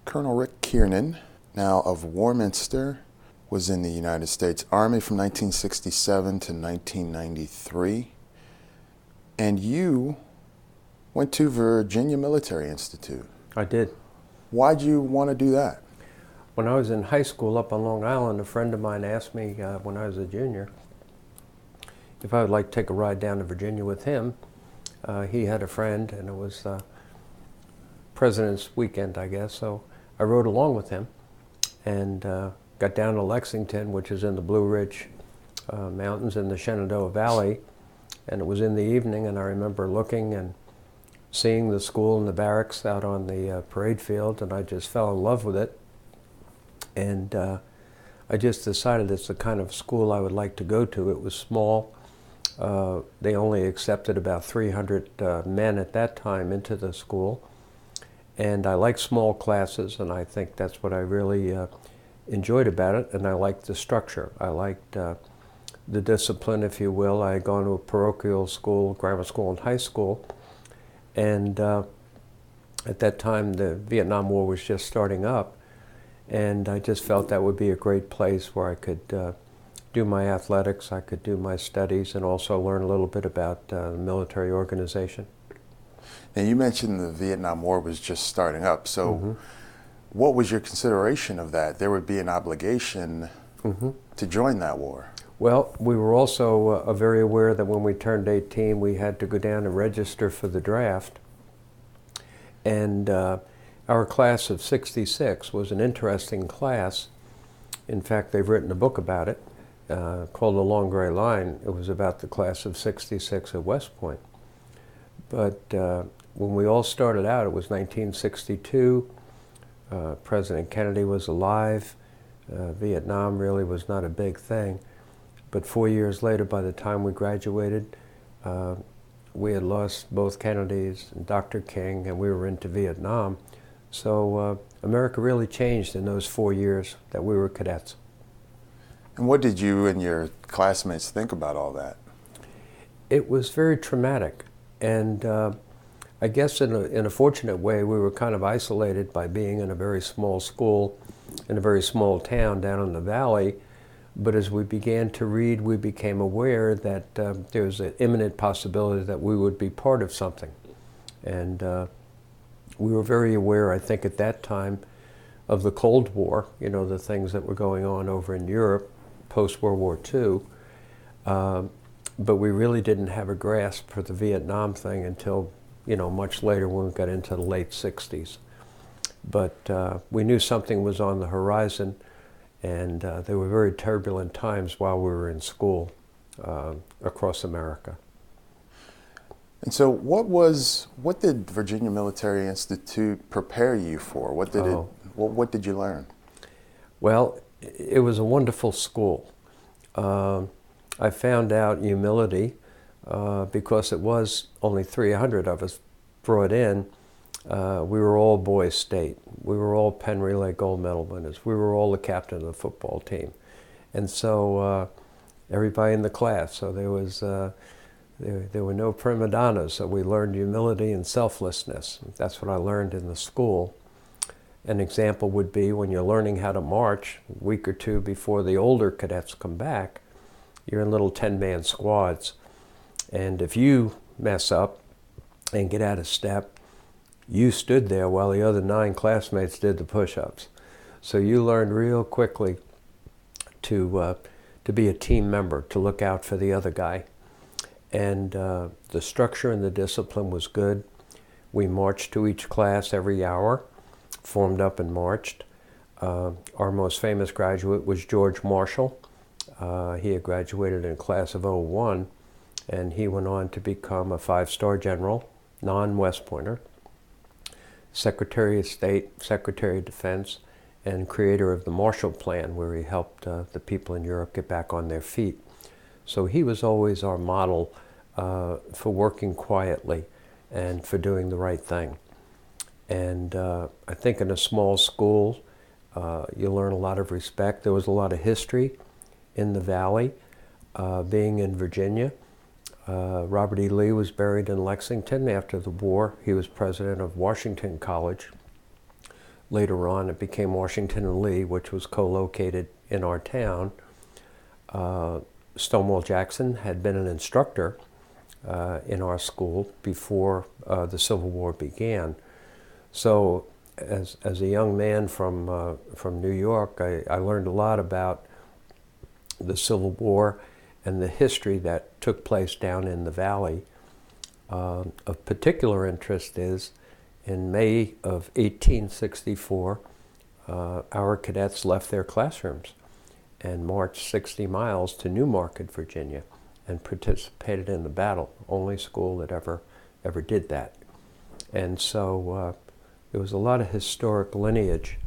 Colonel Rick Kiernan, now of Warminster, was in the United States Army from 1967 to 1993. And you went to Virginia Military Institute. I did. Why'd you want to do that? When I was in high school up on Long Island, a friend of mine asked me when I was a junior if I would like to take a ride down to Virginia with him. He had a friend, and it was President's Weekend, I guess, so I rode along with him and got down to Lexington, which is in the Blue Ridge Mountains in the Shenandoah Valley, and it was in the evening, and I remember looking and seeing the school and the barracks out on the parade field, and I just fell in love with it. And I just decided it's the kind of school I would like to go to. It was small. They only accepted about 300 men at that time into the school. And I liked small classes, and I think that's what I really enjoyed about it. And I liked the structure. I liked the discipline, if you will. I had gone to a parochial school, grammar school, and high school. And at that time, the Vietnam War was just starting up. And I just felt that would be a great place where I could do my athletics, I could do my studies, and also learn a little bit about the military organization. Now, you mentioned the Vietnam War was just starting up, so what was your consideration of that? There would be an obligation to join that war. Well, we were also very aware that when we turned 18, we had to go down and register for the draft. And our class of 66 was an interesting class. In fact, they've written a book about it called The Long Gray Line. It was about the class of 66 at West Point. But when we all started out, it was 1962. President Kennedy was alive. Vietnam really was not a big thing. But 4 years later, by the time we graduated, we had lost both Kennedys and Dr. King, and we were into Vietnam. So America really changed in those 4 years that we were cadets. And what did you and your classmates think about all that? It was very traumatic. And I guess in a fortunate way, we were kind of isolated by being in a very small school, in a very small town down in the valley. But as we began to read, we became aware that there was an imminent possibility that we would be part of something. And we were very aware, I think, at that time of the Cold War, you know, the things that were going on over in Europe post-World War II. But we really didn't have a grasp for the Vietnam thing until, you know, much later when we got into the late 60s. But we knew something was on the horizon, and there were very turbulent times while we were in school across America. And so what did Virginia Military Institute prepare you for? What did you learn? Well, it was a wonderful school. I found out humility because it was only 300 of us brought in. We were all boys state. We were all Penn Relay gold medal winners. We were all the captain of the football team. And so everybody in the class, so there were no prima donnas, so we learned humility and selflessness. That's what I learned in the school. An example would be when you're learning how to march a week or two before the older cadets come back, you're in little 10-man squads. And if you mess up and get out of step, you stood there while the other 9 classmates did the push-ups. So you learned real quickly to be a team member, to look out for the other guy. And the structure and the discipline was good. We marched to each class every hour, formed up and marched. Our most famous graduate was George Marshall. He had graduated in class of '01, and he went on to become a 5-star general, non-West Pointer, Secretary of State, Secretary of Defense, and creator of the Marshall Plan, where he helped the people in Europe get back on their feet. So he was always our model for working quietly and for doing the right thing. And I think in a small school, you learn a lot of respect. There was a lot of history in the Valley. Being in Virginia, Robert E. Lee was buried in Lexington after the war. He was president of Washington College. Later on, it became Washington and Lee, which was co-located in our town. Stonewall Jackson had been an instructor in our school before the Civil War began. So as a young man from New York, I learned a lot about the Civil War and the history that took place down in the valley. Of particular interest is in May of 1864, our cadets left their classrooms and marched 60 miles to Newmarket, Virginia, and participated in the battle. Only school that ever did that. And so there was a lot of historic lineage,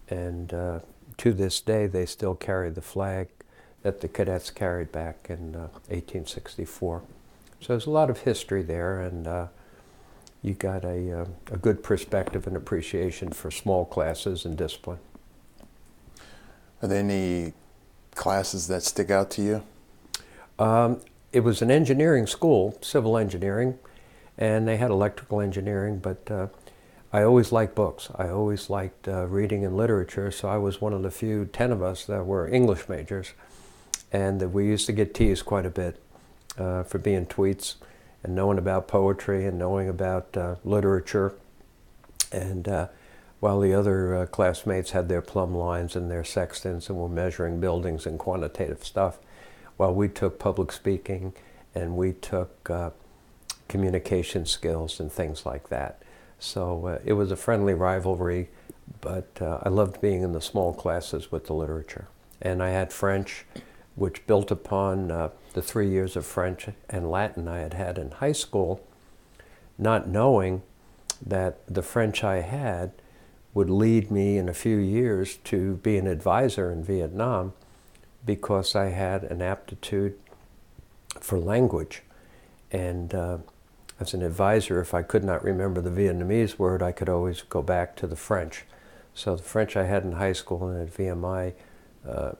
and to this day they still carry the flag that the cadets carried back in 1864. So there's a lot of history there, and you got a good perspective and appreciation for small classes and discipline. Are there any classes that stick out to you? It was an engineering school, civil engineering, and they had electrical engineering, but I always liked books. I always liked reading and literature, so I was one of the few 10 of us that were English majors, and we used to get teased quite a bit for being tweets and knowing about poetry and knowing about literature. And while the other classmates had their plumb lines and their sextants and were measuring buildings and quantitative stuff, while we took public speaking and we took communication skills and things like that. So it was a friendly rivalry, but I loved being in the small classes with the literature. And I had French, which built upon the 3 years of French and Latin I had in high school, not knowing that the French I had would lead me in a few years to be an advisor in Vietnam, because I had an aptitude for language. And as an advisor, if I could not remember the Vietnamese word, I could always go back to the French. So the French I had in high school and at VMI,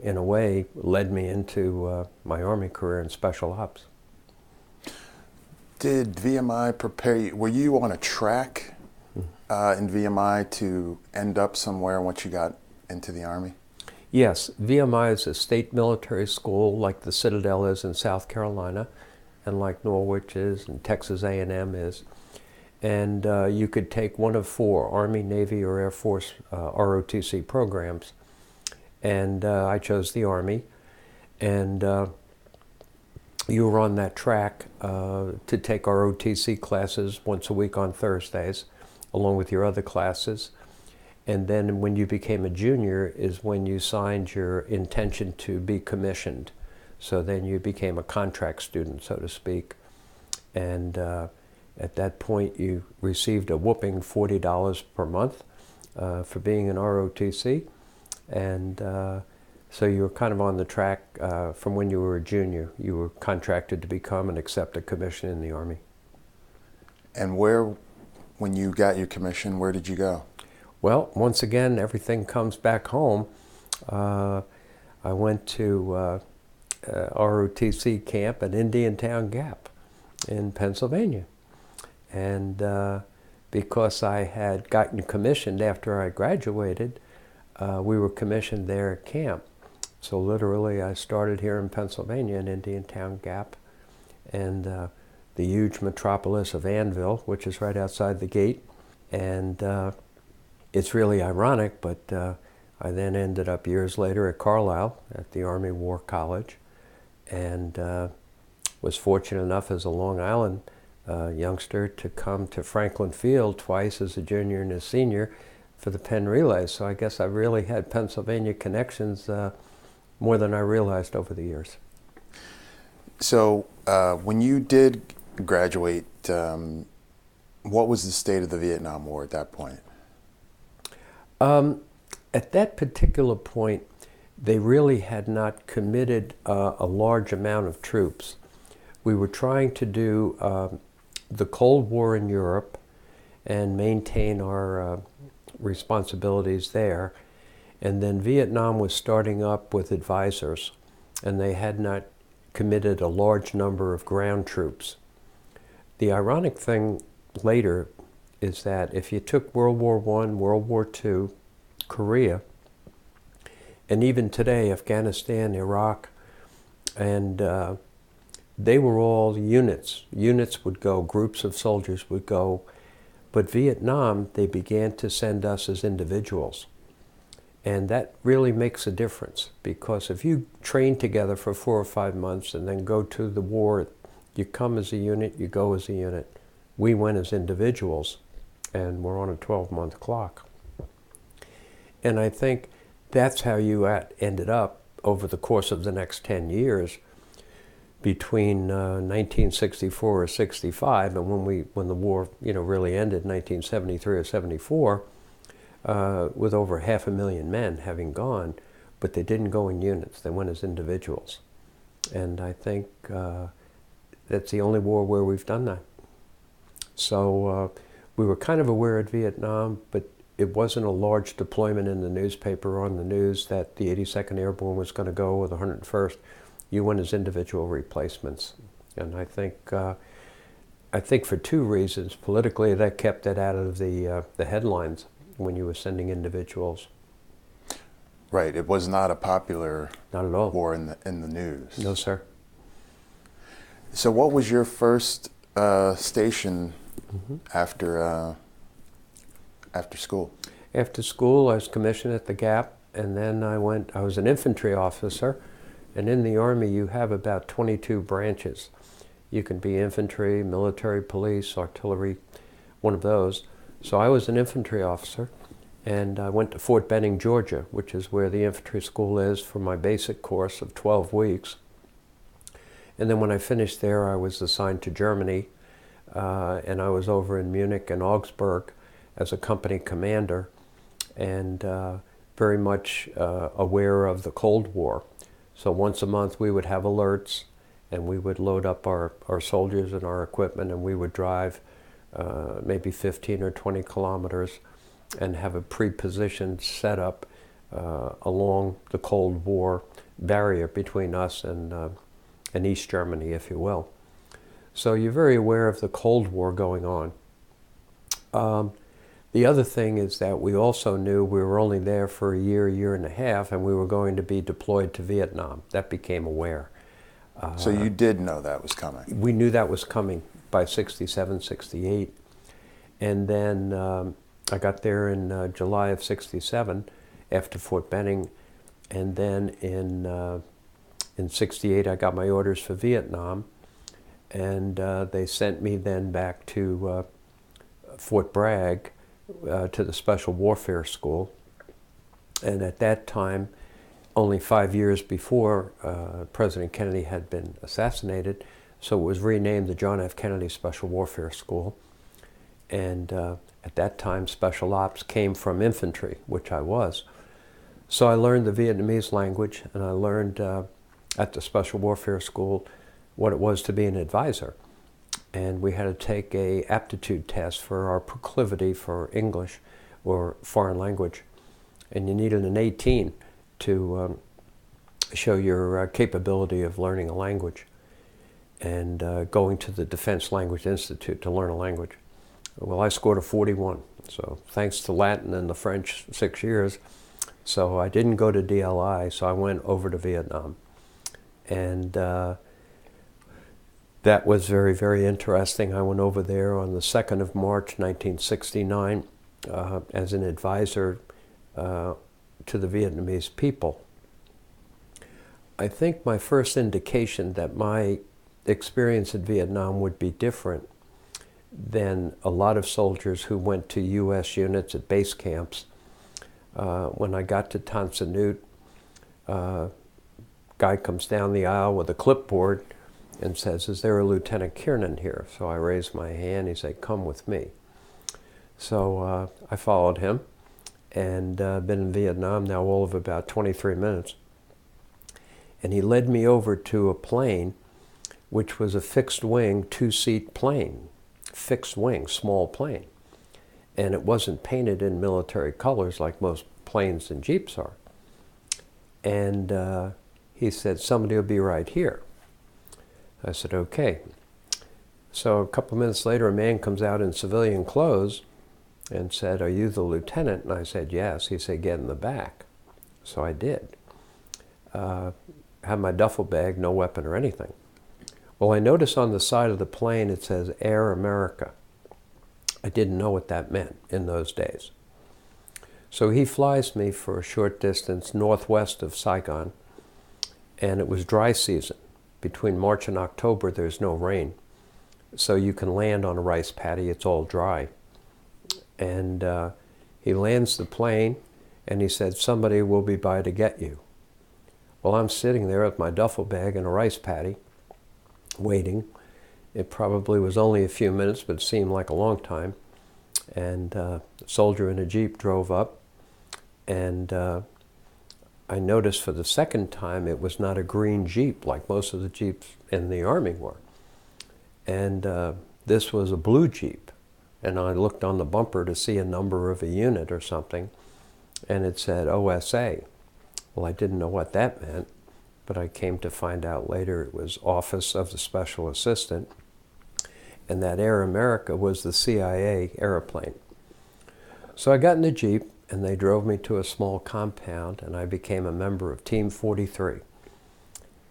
in a way, led me into my Army career in special ops. Did VMI prepare you? Were you on a track in VMI to end up somewhere once you got into the Army? Yes, VMI is a state military school like the Citadel is in South Carolina, and like Norwich is and Texas A&M is. And you could take one of 4 Army, Navy, or Air Force ROTC programs. And I chose the Army. And you were on that track to take ROTC classes once a week on Thursdays, along with your other classes. And then when you became a junior is when you signed your intention to be commissioned. So then you became a contract student, so to speak. And at that point you received a whooping $40 per month for being an ROTC. And so you were kind of on the track from when you were a junior. You were contracted to become and accept a commission in the Army. And when you got your commission, where did you go? Well, once again, everything comes back home. I went to ROTC camp at Indiantown Gap in Pennsylvania. And because I had gotten commissioned after I graduated, we were commissioned there at camp. So literally I started here in Pennsylvania in Indiantown Gap, and the huge metropolis of Annville, which is right outside the gate. And it's really ironic, but I then ended up years later at Carlisle at the Army War College, and was fortunate enough as a Long Island youngster to come to Franklin Field twice as a junior and a senior for the Penn Relays. So I guess I really had Pennsylvania connections more than I realized over the years. So when you did graduate, what was the state of the Vietnam War at that point? At that particular point, they really had not committed a large amount of troops. We were trying to do the Cold War in Europe and maintain our responsibilities there. And then Vietnam was starting up with advisors, and they had not committed a large number of ground troops. The ironic thing later is that if you took World War I, World War II, Korea. And even today, Afghanistan, Iraq, and they were all units. Units would go, groups of soldiers would go. But Vietnam, they began to send us as individuals. And that really makes a difference, because if you train together for 4 or 5 months and then go to the war, you come as a unit, you go as a unit. We went as individuals, and we're on a 12-month clock. And I think that's how you ended up over the course of the next 10 years between 1964 or 65 and when the war really ended in 1973 or 74, with over 500,000 men having gone, but they didn't go in units, they went as individuals. And I think that's the only war where we've done that. So we were kind of aware of Vietnam, but it wasn't a large deployment in the newspaper or on the news that the 82nd Airborne was going to go with the 101st. You went as individual replacements. And I think for 2 reasons. Politically, that kept it out of the headlines when you were sending individuals. Right. It was not a popular Not at all. war in the news. No, sir. So what was your first station after school? After school, I was commissioned at the Gap, and then I was an infantry officer, and in the Army you have about 22 branches. You can be infantry, military, police, artillery, one of those. So I was an infantry officer, and I went to Fort Benning, Georgia, which is where the infantry school is, for my basic course of 12 weeks. And then when I finished there, I was assigned to Germany, and I was over in Munich and Augsburg as a company commander, and very much aware of the Cold War. So once a month we would have alerts, and we would load up our soldiers and our equipment, and we would drive maybe 15 or 20 kilometers and have a pre-positioned setup along the Cold War barrier between us and East Germany, if you will. So you're very aware of the Cold War going on. The other thing is that we also knew we were only there for a year and a half, and we were going to be deployed to Vietnam. That became aware. So you did know that was coming? We knew that was coming by 67, 68. And then I got there in July of 67 after Fort Benning. And then in 68, I got my orders for Vietnam. And they sent me then back to Fort Bragg, to the Special Warfare School. And at that time, only 5 years before President Kennedy had been assassinated, so it was renamed the John F. Kennedy Special Warfare School. And at that time, Special Ops came from infantry, which I was. So I learned the Vietnamese language, and I learned at the Special Warfare School what it was to be an advisor. And we had to take a aptitude test for our proclivity for English or foreign language. And you needed an 18 to show your capability of learning a language, and going to the Defense Language Institute to learn a language. Well, I scored a 41, so thanks to Latin and the French 6 years. So I didn't go to DLI, so I went over to Vietnam. And that was very, very interesting. I went over there on the 2nd of March, 1969, as an advisor to the Vietnamese people. I think my first indication that my experience in Vietnam would be different than a lot of soldiers who went to U.S. units at base camps. When I got to Tan Son Nhut, guy comes down the aisle with a clipboard and says, "Is there a Lieutenant Kiernan here?" So I raised my hand. He said, "Come with me." So I followed him, and been in Vietnam now all of about 23 minutes. And he led me over to a plane, which was a fixed-wing, 2-seat plane. Fixed wing, small plane. And it wasn't painted in military colors like most planes and Jeeps are. And he said, "Somebody will be right here." I said, "Okay." So a couple minutes later, a man comes out in civilian clothes, and said, "Are you the lieutenant?" And I said, "Yes." He said, "Get in the back." So I did. Had my duffel bag, no weapon or anything. Well, I noticed on the side of the plane it says Air America. I didn't know what that meant in those days. So he flies me for a short distance northwest of Saigon, and it was dry season. Between March and October, there's no rain. So you can land on a rice paddy, it's all dry. And he lands the plane, and he said, "Somebody will be by to get you." Well, I'm sitting there with my duffel bag and a rice paddy, waiting. It probably was only a few minutes, but it seemed like a long time. And a soldier in a Jeep drove up, and I noticed for the second time it was not a green Jeep like most of the Jeeps in the Army were. And this was a blue Jeep. And I looked on the bumper to see a number of a unit or something, and it said OSA. Well, I didn't know what that meant, but I came to find out later it was Office of the Special Assistant, and that Air America was the CIA airplane. So I got in the Jeep, and they drove me to a small compound, and I became a member of Team 43,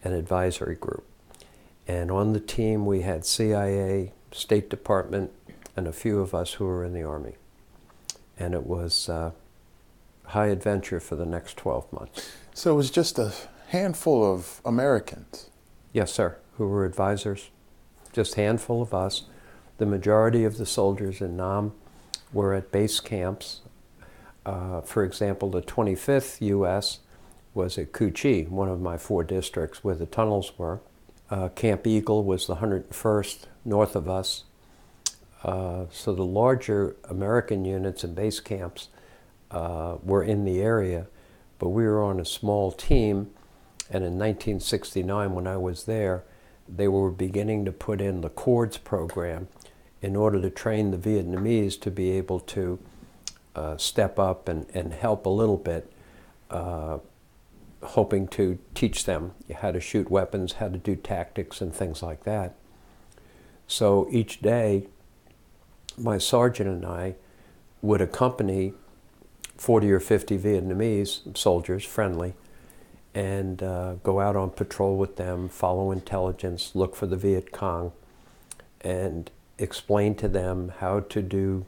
an advisory group. And on the team we had CIA, State Department, and a few of us who were in the Army. And it was high adventure for the next 12 months. So it was just a handful of Americans? Yes, sir, who were advisors. Just a handful of us. The majority of the soldiers in Nam were at base camps. For example, the 25th U.S. was at Cu Chi, one of my 4 districts where the tunnels were. Camp Eagle was the 101st north of us. So the larger American units and base camps were in the area, but we were on a small team, and in 1969 when I was there, they were beginning to put in the CORDS program in order to train the Vietnamese to be able to step up and help a little bit, hoping to teach them how to shoot weapons, how to do tactics and things like that. So each day, my sergeant and I would accompany 40 or 50 Vietnamese soldiers, friendly, and go out on patrol with them, follow intelligence, look for the Viet Cong, and explain to them how to do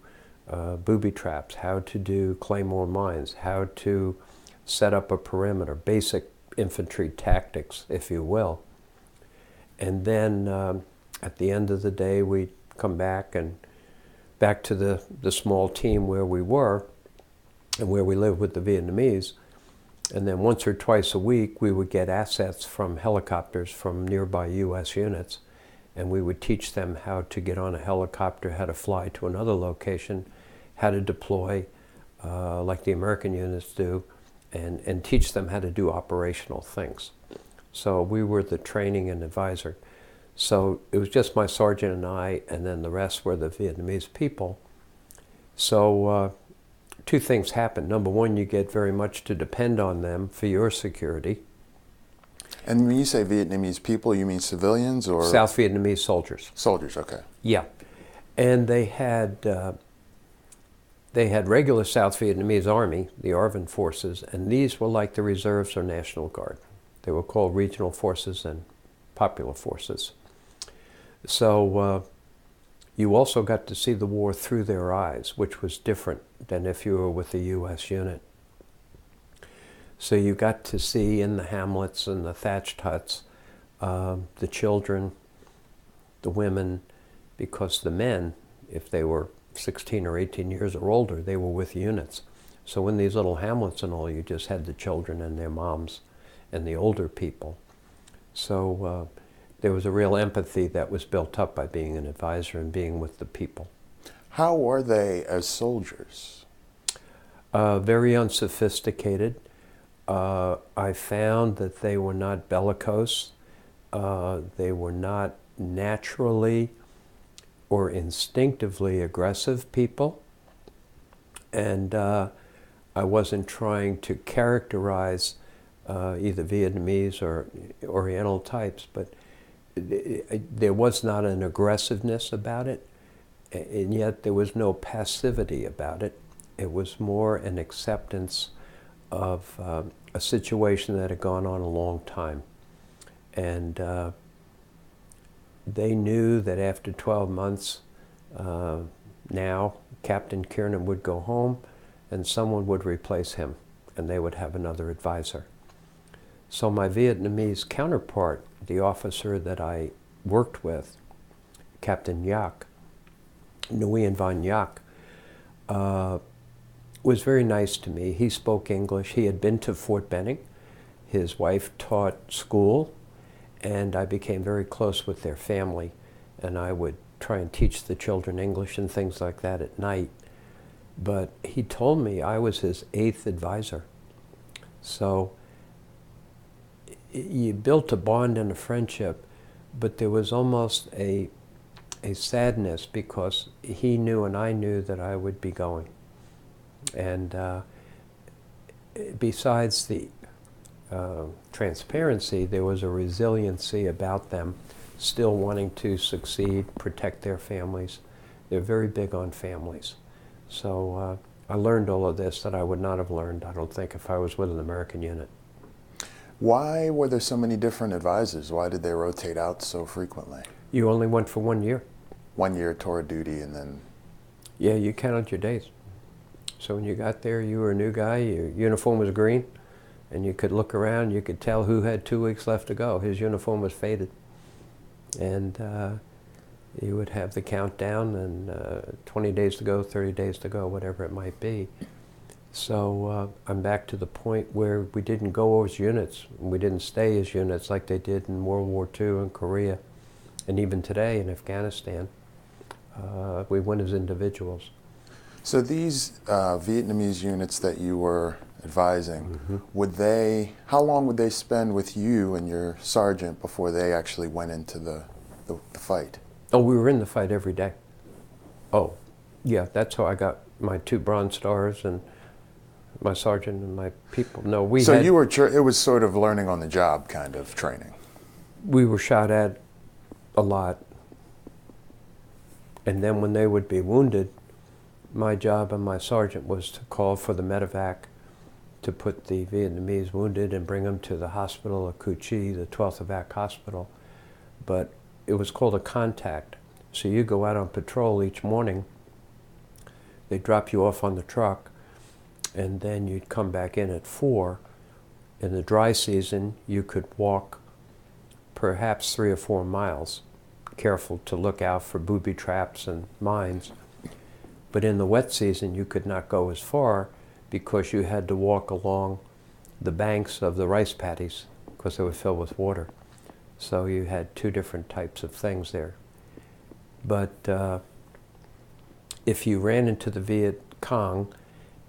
booby traps, how to do claymore mines, how to set up a perimeter, basic infantry tactics, if you will. And then at the end of the day, we'd come back to the small team where we were and where we lived with the Vietnamese. And then once or twice a week, we would get assets from helicopters from nearby U.S. units, and we would teach them how to get on a helicopter, how to fly to another location, how to deploy, like the American units do, and teach them how to do operational things. So we were the training and advisor. So it was just my sergeant and I, and then the rest were the Vietnamese people. So 2 things happen. Number one, you get very much to depend on them for your security. And when you say Vietnamese people, you mean civilians or? South Vietnamese soldiers. Soldiers, okay. Yeah. And they had regular South Vietnamese Army, the ARVN forces, and these were like the reserves or National Guard. They were called regional forces and popular forces. So you also got to see the war through their eyes, which was different than if you were with the U.S. unit. So you got to see in the hamlets and the thatched huts, the children, the women, because the men, if they were 16 or 18 years or older, they were with units. So in these little hamlets and all, you just had the children and their moms and the older people. So there was a real empathy that was built up by being an advisor and being with the people. How were they as soldiers? Very unsophisticated. I found that they were not bellicose. They were not naturally or instinctively aggressive people. And I wasn't trying to characterize either Vietnamese or Oriental types, but there was not an aggressiveness about it. and yet there was no passivity about it. It was more an acceptance of a situation that had gone on a long time. And they knew that after 12 months, now Captain Kiernan would go home and someone would replace him, and they would have another advisor. So my Vietnamese counterpart, the officer that I worked with, Captain Yak, Nguyen Van Yak, was very nice to me. He spoke English. He had been to Fort Benning. His wife taught school, and I became very close with their family. And I would try and teach the children English and things like that at night. But he told me I was his 8th advisor. So you built a bond and a friendship, but there was almost a sadness because he knew and I knew that I would be going. And besides the transparency, there was a resiliency about them, still wanting to succeed, protect their families. They're very big on families. So I learned all of this that I would not have learned, I don't think, if I was with an American unit. Why were there so many different advisors? Why did they rotate out so frequently? You only went for 1 year. 1 year tour of duty and then... Yeah, you counted your days. So when you got there, you were a new guy, your uniform was green, and you could look around, you could tell who had 2 weeks left to go. His uniform was faded. And you would have the countdown, and 20 days to go, 30 days to go, whatever it might be. So I'm back to the point where we didn't go as units. We didn't stay as units like they did in World War II and Korea, and even today in Afghanistan. We went as individuals. So these Vietnamese units that you were advising, how long would they spend with you and your sergeant before they actually went into the fight? Oh, we were in the fight every day. Oh, yeah, that's how I got my 2 Bronze Stars and my sergeant and my people. No, we So you were, it was sort of learning on the job kind of training. We were shot at a lot. And then when they would be wounded, my job and my sergeant was to call for the medevac to put the Vietnamese wounded and bring them to the hospital of Cu Chi, the 12th Evac hospital. But it was called a contact. So you go out on patrol each morning, they drop you off on the truck, and then you'd come back in at 4. In the dry season, you could walk perhaps 3 or 4 miles, careful to look out for booby traps and mines. But in the wet season, you could not go as far because you had to walk along the banks of the rice paddies because they were filled with water. So you had 2 different types of things there. But if you ran into the Viet Cong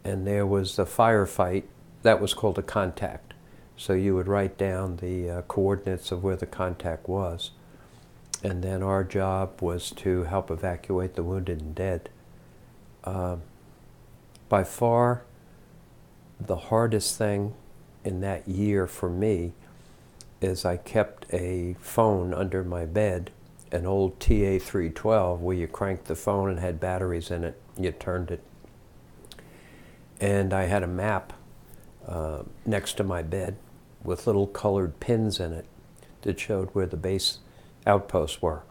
and there was a firefight, that was called a contact. So you would write down the coordinates of where the contact was. And then our job was to help evacuate the wounded and dead. By far, the hardest thing in that year for me is I kept a phone under my bed, an old TA-312 where you cranked the phone and had batteries in it, you turned it. And I had a map next to my bed with little colored pins in it that showed where the base outposts were.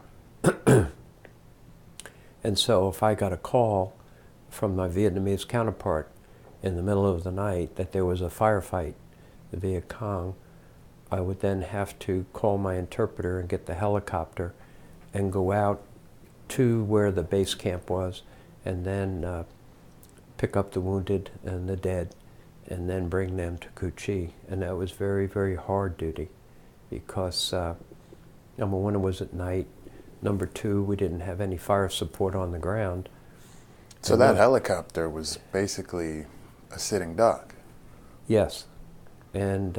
And so if I got a call from my Vietnamese counterpart in the middle of the night that there was a firefight, the Viet Cong, I would then have to call my interpreter and get the helicopter and go out to where the base camp was and then pick up the wounded and the dead and then bring them to Cu Chi. And that was very, very hard duty because number 1, it was at night. Number 2, we didn't have any fire support on the ground. So that helicopter was basically a sitting duck. Yes. And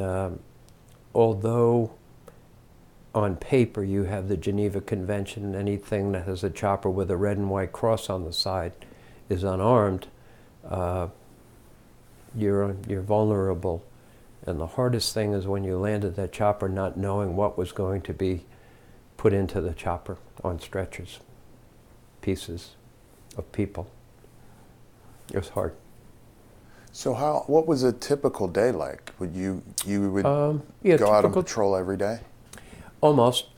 although on paper you have the Geneva Convention, anything that has a chopper with a red and white cross on the side is unarmed, you're vulnerable. And the hardest thing is when you landed that chopper not knowing what was going to be put into the chopper on stretchers, pieces, of people. It was hard. So what was a typical day like? You would Yeah, go out on patrol every day? Almost.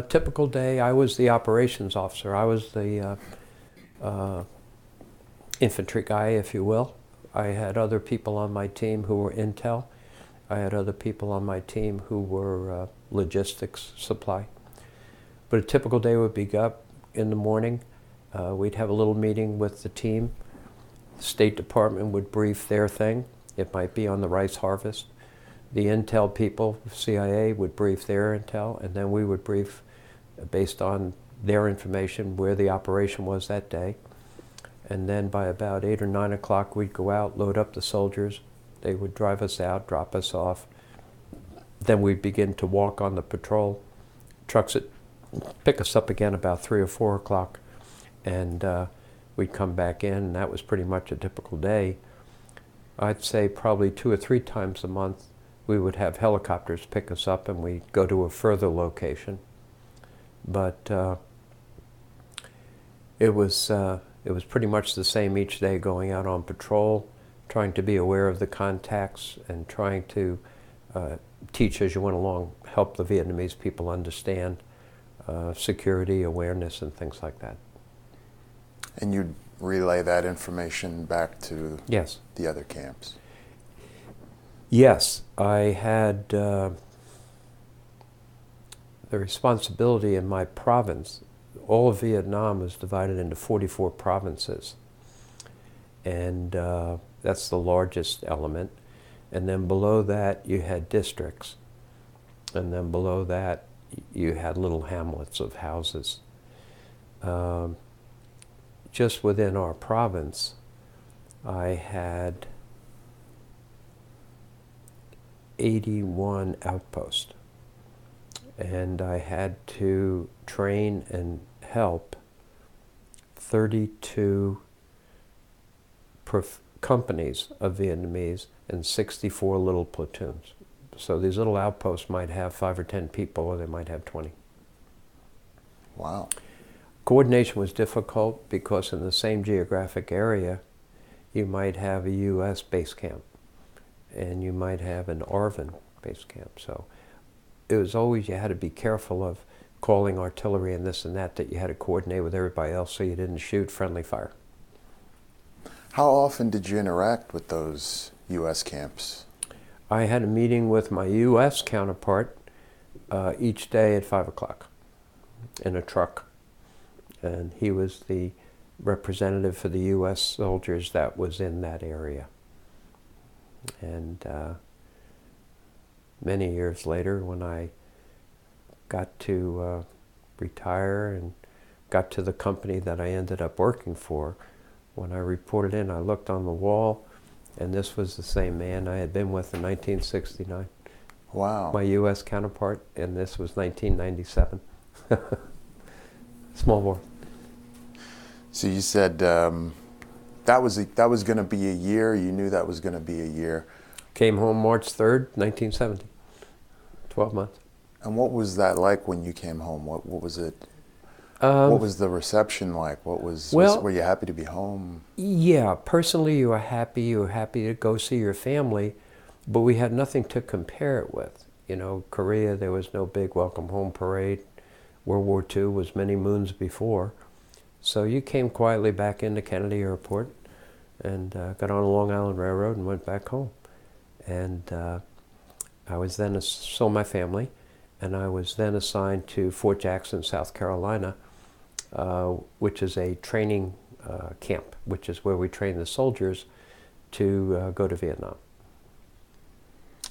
Typical day, I was the operations officer. I was the infantry guy, if you will. I had other people on my team who were intel. I had other people on my team who were logistics supply. But a typical day would be up in the morning. We'd have a little meeting with the team. The State Department would brief their thing. It might be on the rice harvest. The intel people, CIA, would brief their intel, and then we would brief based on their information where the operation was that day. And then by about 8 or 9 o'clock, we'd go out, load up the soldiers. They would drive us out, drop us off. Then we'd begin to walk on the patrol. Trucks would pick us up again about 3 or 4 o'clock, and we'd come back in, and that was pretty much a typical day. I'd say probably 2 or 3 times a month we would have helicopters pick us up and we'd go to a further location. But it was pretty much the same each day, going out on patrol, trying to be aware of the contacts and trying to teach as you went along, help the Vietnamese people understand security, awareness, and things like that. And you'd relay that information back to Yes. the other camps? Yes, I had the responsibility in my province. All of Vietnam was divided into 44 provinces, and that's the largest element. And then below that you had districts, and then below that you had little hamlets of houses. Just within our province, I had 81 outposts, and I had to train and help 32 companies of Vietnamese and 64 little platoons. So these little outposts might have 5 or 10 people, or they might have 20. Wow. Coordination was difficult because in the same geographic area, you might have a U.S. base camp, and you might have an ARVN base camp. So it was always, you had to be careful of calling artillery and this and that you had to coordinate with everybody else so you didn't shoot friendly fire. How often did you interact with those U.S. camps? I had a meeting with my U.S. counterpart each day at 5 o'clock in a truck. And he was the representative for the U.S. soldiers that was in that area. And many years later, when I got to retire and got to the company that I ended up working for, when I reported in, I looked on the wall, and this was the same man I had been with in 1969. Wow. My U.S. counterpart, and this was 1997. Small world. So you said that was going to be a year. You knew that was going to be a year. Came home March 3rd, 1970. 12 months. And what was that like when you came home? What was it? What was the reception like? Were you happy to be home? Yeah, personally you were happy. You were happy to go see your family, but we had nothing to compare it with. You know, Korea, there was no big welcome home parade. World War II was many moons before. So you came quietly back into Kennedy Airport and got on the Long Island Railroad and went back home. And I was then, saw my family, and I was then assigned to Fort Jackson, South Carolina, which is a training camp, which is where we train the soldiers to go to Vietnam.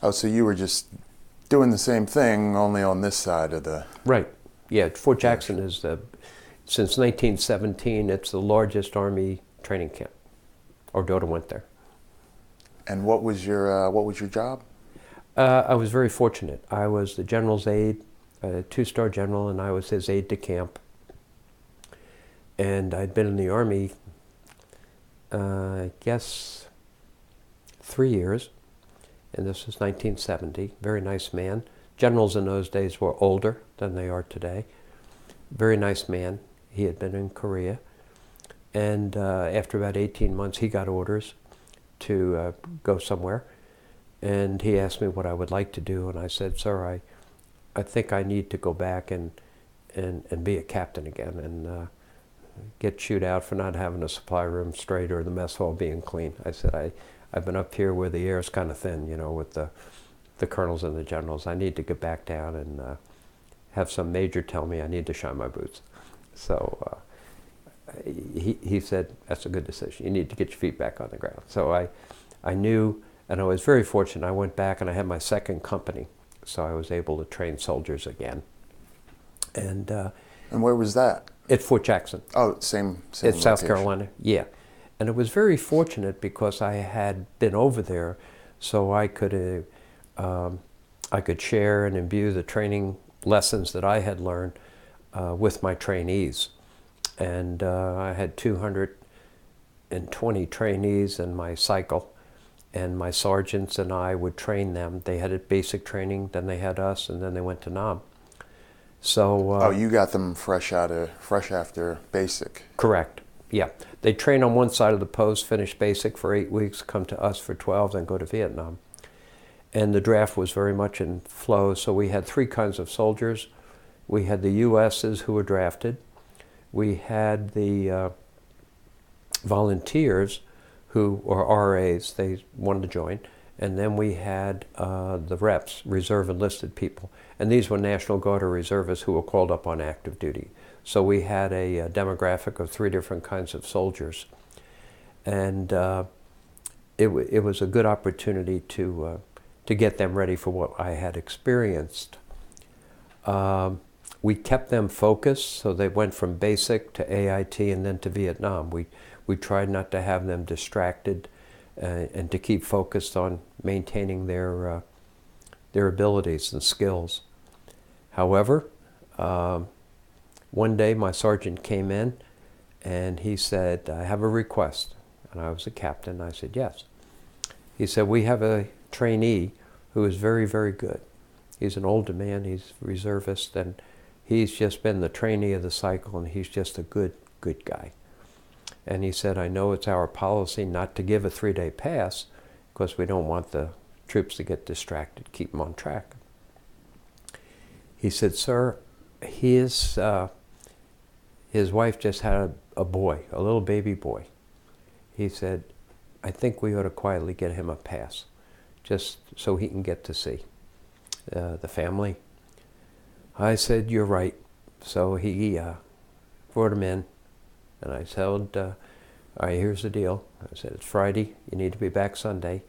Oh, so you were just doing the same thing, only on this side of the... Right. Yeah, Fort Jackson is since 1917, it's the largest Army training camp. Our daughter went there. And what was your job? I was very fortunate. I was the general's aide, a 2-star general, and I was his aide de camp. And I'd been in the Army, I guess, 3 years, and this was 1970. Very nice man. Generals in those days were older than they are today. Very nice man. He had been in Korea. And after about 18 months, he got orders to go somewhere. And he asked me what I would like to do. And I said, sir, I think I need to go back and be a captain again and get chewed out for not having a supply room straight or the mess hall being clean. I said, I've been up here where the air is kind of thin, you know, with the colonels and the generals. I need to get back down and have some major tell me I need to shine my boots. So he said, that's a good decision. You need to get your feet back on the ground. So I knew, and I was very fortunate. I went back and I had my second company, so I was able to train soldiers again. And where was that? At Fort Jackson. Oh, same It's South location. Carolina, yeah. And it was very fortunate because I had been over there, so I could share and imbue the training lessons that I had learned with my trainees. And I had 220 trainees in my cycle, and my sergeants and I would train them. They had a basic training, then they had us, and then they went to NAM. So you got them fresh after basic. Correct. Yeah. They train on one side of the post, finish basic for 8 weeks, come to us for 12, then go to Vietnam. And the draft was very much in flow, so we had three kinds of soldiers. We had the USs who were drafted. We had the volunteers who, or RAs, they wanted to join. And then we had the reps, reserve enlisted people. And these were National Guard or reservists who were called up on active duty. So we had a demographic of three different kinds of soldiers. And it was a good opportunity to get them ready for what I had experienced. We kept them focused, so they went from basic to AIT and then to Vietnam. We tried not to have them distracted and to keep focused on maintaining their abilities and skills. However, one day my sergeant came in and he said, I have a request. And I was a captain. I said, yes. He said, we have a trainee who is very, very good. He's an older man, he's a reservist, and he's just been the trainee of the cycle, and he's just a good guy. And he said, I know it's our policy not to give a 3-day pass because we don't want the troops to get distracted, keep them on track. He said, sir, his wife just had a boy, a little baby boy. He said, I think we ought to quietly get him a pass, just so he can get to see the family. I said, you're right. So he brought him in, and I said, all right, here's the deal. I said, it's Friday, you need to be back Sunday.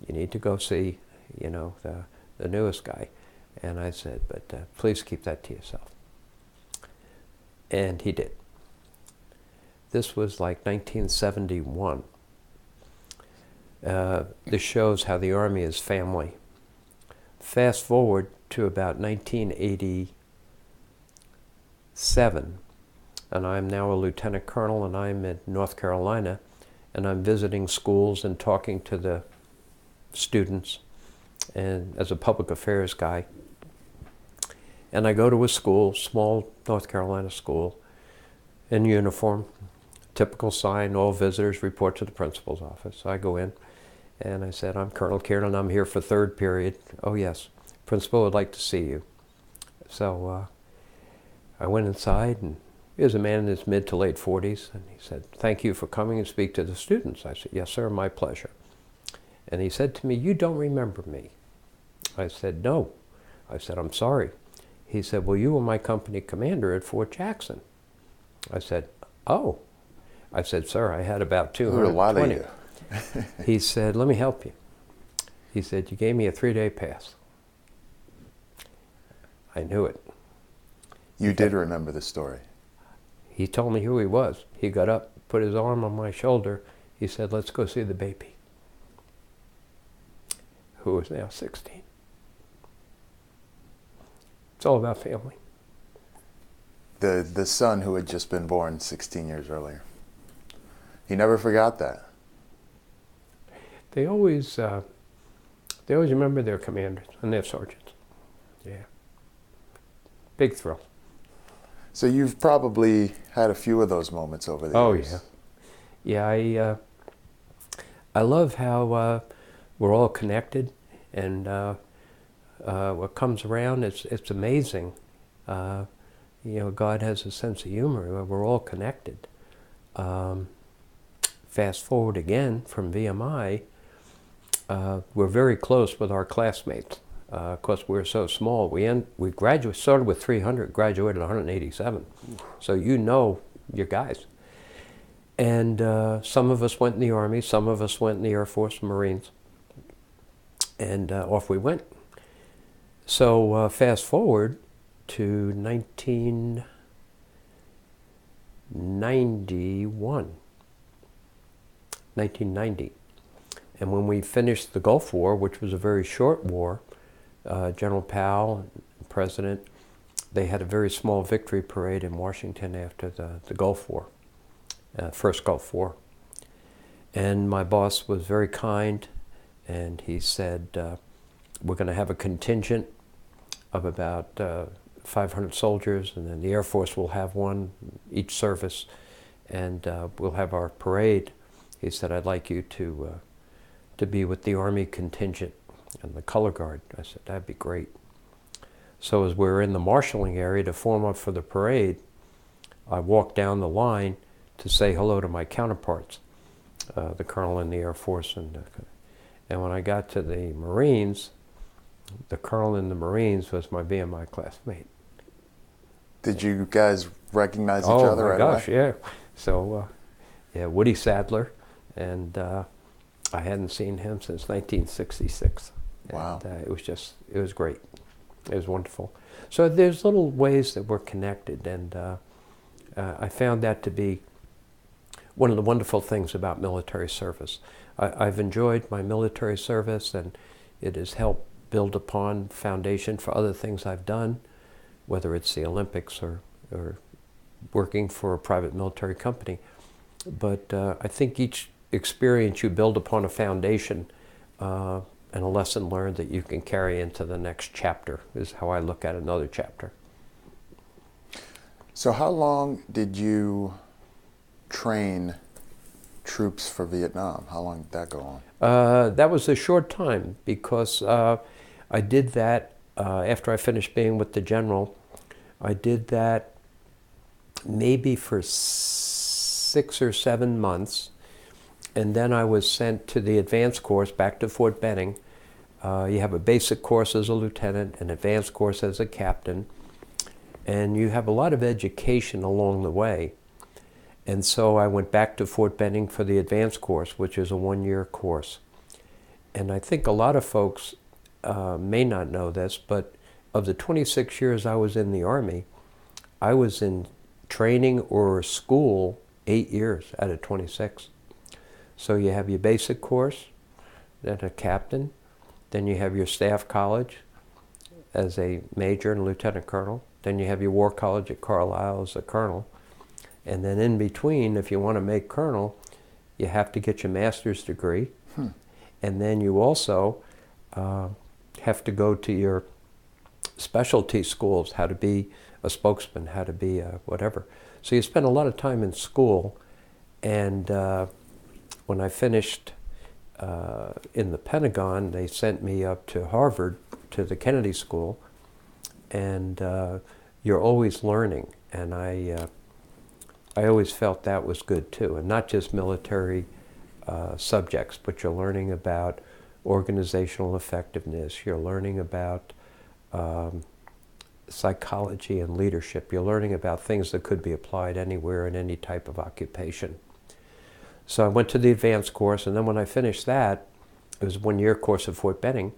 You need to go see, you know, the newest guy. And I said, but please keep that to yourself. And he did. This was like 1971. This shows how the Army is family. Fast forward to about 1987, and I'm now a lieutenant colonel, and I'm in North Carolina, and I'm visiting schools and talking to the students, and as a public affairs guy. And I go to a school, small North Carolina school, in uniform, typical sign, all visitors report to the principal's office. So I go in, and I said, I'm Colonel Kiernan, I'm here for third period. Oh yes, principal would like to see you. So I went inside, and he was a man in his mid to late 40s, and he said, thank you for coming and speak to the students. I said, yes sir, my pleasure. And he said to me, you don't remember me. I said, no. I said, I'm sorry. He said, well, you were my company commander at Fort Jackson. I said, oh. I said, sir, I had about 220. A lot of you. He said, let me help you. He said, you gave me a 3-day pass. I knew it. You did remember the story. He told me who he was. He got up, put his arm on my shoulder. He said, let's go see the baby, who is now 16. It's all about family. The son who had just been born 16 years earlier. He never forgot that. They always remember their commanders and their sergeants. Yeah. Big thrill. So you've probably had a few of those moments over the Oh years. yeah. Yeah, I love how we're all connected, and what comes around, it's amazing. God has a sense of humor. We're all connected. Fast forward again from VMI, we're very close with our classmates. Because we're so small, we started with 300, graduated 187. So your guys. And some of us went in the Army, some of us went in the Air Force and Marines, and off we went. So fast forward to 1990. And when we finished the Gulf War, which was a very short war, General Powell, President, they had a very small victory parade in Washington after the Gulf War, first Gulf War. And my boss was very kind, and he said, we're going to have a contingent of about 500 soldiers, and then the Air Force will have one, each service, and we'll have our parade. He said, I'd like you to be with the Army contingent and the color guard. I said, that'd be great. So as we were in the marshalling area to form up for the parade, I walked down the line to say hello to my counterparts, the colonel in the Air Force. And when I got to the Marines, the colonel in the Marines was my VMI classmate. Did you guys recognize each other right away? Oh my gosh, yeah. So, Woody Sadler, and I hadn't seen him since 1966. Wow. And it was great. It was wonderful. So there's little ways that we're connected, and I found that to be one of the wonderful things about military service. I've enjoyed my military service, and it has helped build upon foundation for other things I've done, whether it's the Olympics or working for a private military company. But I think each experience you build upon a foundation and a lesson learned that you can carry into the next chapter is how I look at another chapter. So how long did you train troops for Vietnam? How long did that go on? That was a short time, because I did that after I finished being with the general. I did that maybe for 6 or 7 months, and then I was sent to the advanced course back to Fort Benning. You have a basic course as a lieutenant, an advanced course as a captain, and you have a lot of education along the way. And so I went back to Fort Benning for the advanced course, which is a 1-year course. And I think a lot of folks may not know this, but of the 26 years I was in the Army, I was in training or school 8 years out of 26. So you have your basic course, then a captain, then you have your staff college as a major and lieutenant colonel, then you have your war college at Carlisle as a colonel, and then in between, if you want to make colonel, you have to get your master's degree, and then you also have to go to your specialty schools, how to be a spokesman, how to be a whatever. So you spend a lot of time in school, and when I finished in the Pentagon, they sent me up to Harvard, to the Kennedy School, and you're always learning, and I always felt that was good too, and not just military subjects, but you're learning about organizational effectiveness, you're learning about psychology and leadership, you're learning about things that could be applied anywhere in any type of occupation. So I went to the advanced course, and then when I finished that, it was a 1-year course at Fort Benning.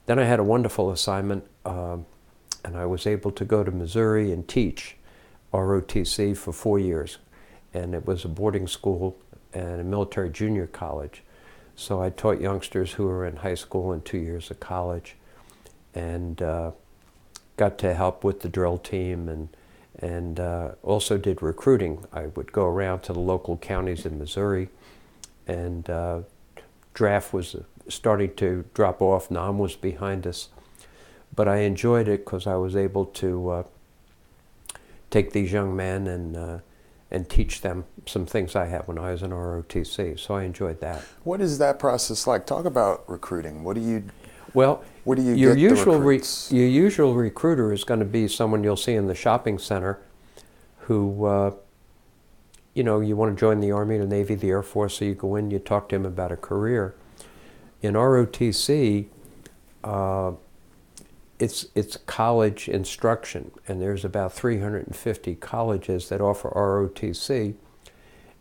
Then I had a wonderful assignment, and I was able to go to Missouri and teach ROTC for 4 years. And it was a boarding school and a military junior college. So I taught youngsters who were in high school and 2 years of college, and got to help with the drill team, and also did recruiting. I would go around to the local counties in Missouri, and draft was starting to drop off. Nam was behind us, but I enjoyed it because I was able to take these young men and teach them some things I had when I was in ROTC. So I enjoyed that. What is that process like? Talk about recruiting. What do you Well, Where do you your get usual the recruits? your usual recruiter is going to be someone you'll see in the shopping center who, you want to join the Army, the Navy, the Air Force, so you go in, you talk to him about a career. In ROTC, it's college instruction, and there's about 350 colleges that offer ROTC,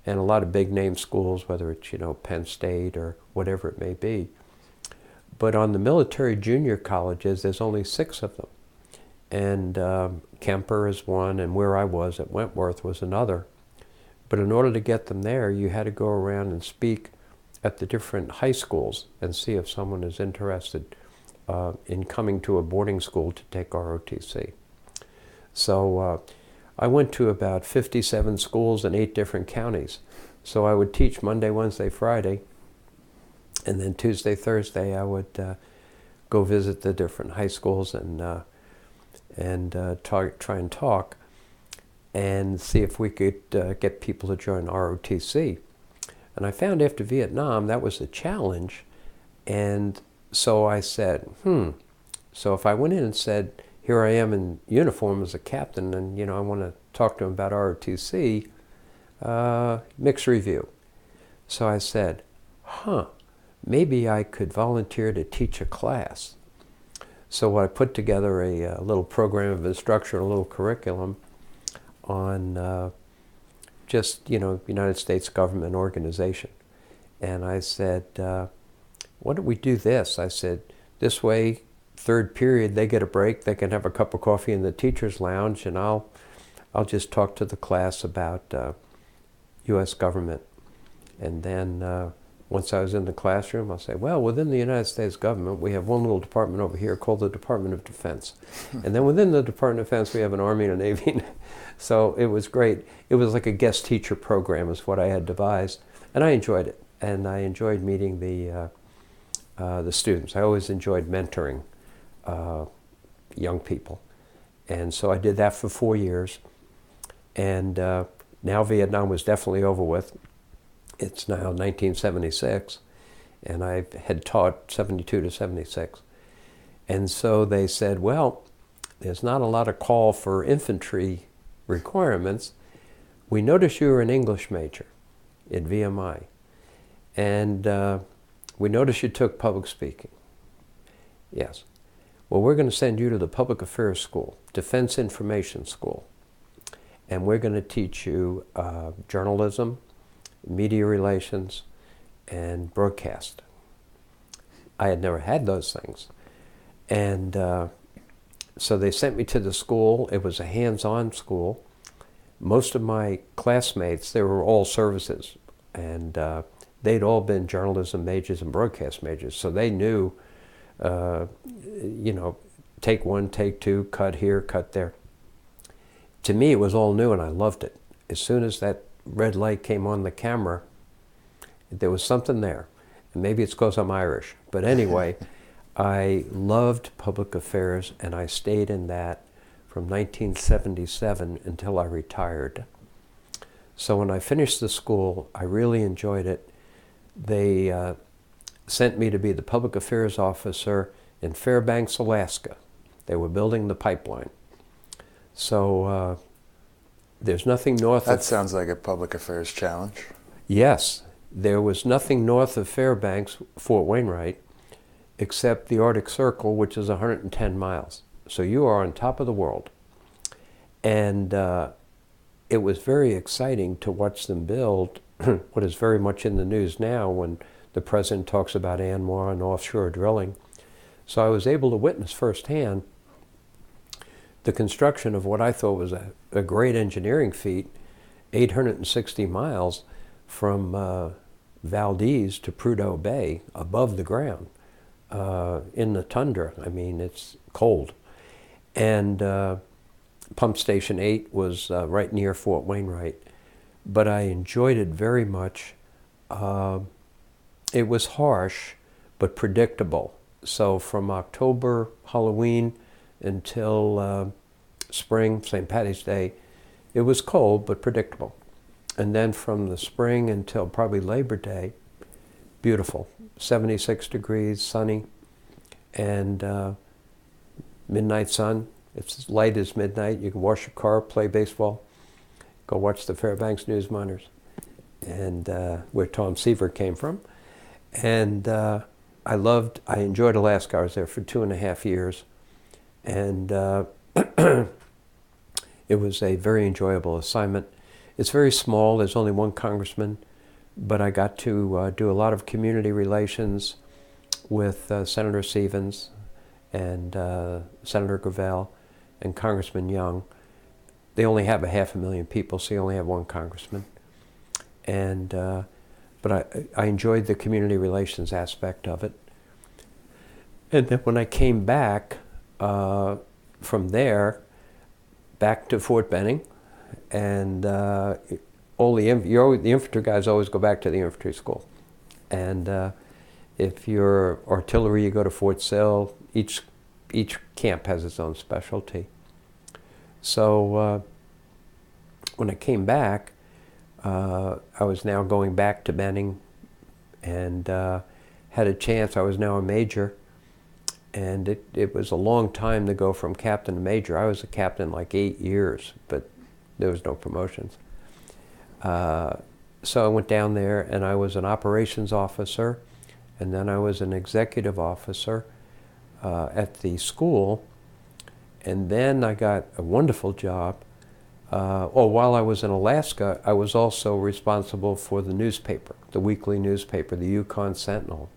and a lot of big name schools, whether it's Penn State or whatever it may be. But on the military junior colleges, there's only 6 of them, and Kemper is one, and where I was at Wentworth was another. But in order to get them there, you had to go around and speak at the different high schools and see if someone is interested in coming to a boarding school to take ROTC. So I went to about 57 schools in 8 different counties. So I would teach Monday, Wednesday, Friday, and then Tuesday, Thursday, I would go visit the different high schools and try and talk and see if we could get people to join ROTC. And I found after Vietnam that was a challenge, and so I said, so if I went in and said, here I am in uniform as a captain, and I want to talk to him about ROTC, mixed review. So I said, maybe I could volunteer to teach a class. So I put together a little program of instruction, a little curriculum on just, United States government organization. And I said, why don't we do this? I said, this way, third period, they get a break, they can have a cup of coffee in the teacher's lounge, and I'll just talk to the class about U.S. government. And then once I was in the classroom, I'll say, well, within the United States government, we have one little department over here called the Department of Defense. And then within the Department of Defense, we have an Army and a Navy. So it was great. It was like a guest teacher program is what I had devised. And I enjoyed it. And I enjoyed meeting the students. I always enjoyed mentoring young people. And so I did that for 4 years. And now Vietnam was definitely over with. It's now 1976, and I had taught 72 to 76. And so they said, well, there's not a lot of call for infantry requirements. We noticed you were an English major at VMI, and we noticed you took public speaking. Yes. Well, we're going to send you to the Public Affairs School, Defense Information School, and we're going to teach you journalism, media relations, and broadcast. I had never had those things. And so they sent me to the school. It was a hands-on school. Most of my classmates, they were all services, and they'd all been journalism majors and broadcast majors, so they knew, take 1, take 2, cut here, cut there. To me, it was all new, and I loved it. As soon as that red light came on the camera, there was something there. And maybe it's because I'm Irish. But anyway, I loved public affairs, and I stayed in that from 1977 until I retired. So when I finished the school, I really enjoyed it. They sent me to be the public affairs officer in Fairbanks, Alaska. They were building the pipeline. So there's nothing north of... That sounds like a public affairs challenge. Yes. There was nothing north of Fairbanks, Fort Wainwright, except the Arctic Circle, which is 110 miles. So you are on top of the world. And it was very exciting to watch them build what is very much in the news now when the president talks about ANWR and offshore drilling. So I was able to witness firsthand the construction of what I thought was a great engineering feat, 860 miles from Valdez to Prudhoe Bay, above the ground, in the tundra. I mean, it's cold. And Pump Station 8 was right near Fort Wainwright, but I enjoyed it very much. It was harsh, but predictable. So from October, Halloween, until spring, St. Patty's Day, it was cold but predictable. And then from the spring until probably Labor Day, beautiful. 76 degrees, sunny, and midnight sun. It's as light as midnight. You can wash your car, play baseball, go watch the Fairbanks News Miners, and where Tom Seaver came from. And I enjoyed Alaska. I was there for 2.5 years. And it was a very enjoyable assignment. It's very small. There's only one congressman, but I got to do a lot of community relations with Senator Stevens and Senator Gravel and Congressman Young. They only have 500,000 people, so you only have one congressman. And but I enjoyed the community relations aspect of it. And then when I came back from there, back to Fort Benning, and all the infantry guys always go back to the infantry school. And if you're artillery, you go to Fort Sill. Each camp has its own specialty. So when I came back, I was now going back to Benning, and had a chance. I was now a major, and it was a long time to go from captain to major. I was a captain like 8 years, but there was no promotions. So I went down there, and I was an operations officer, and then I was an executive officer at the school, and then I got a wonderful job. While I was in Alaska, I was also responsible for the newspaper, the weekly newspaper, the Yukon Sentinel.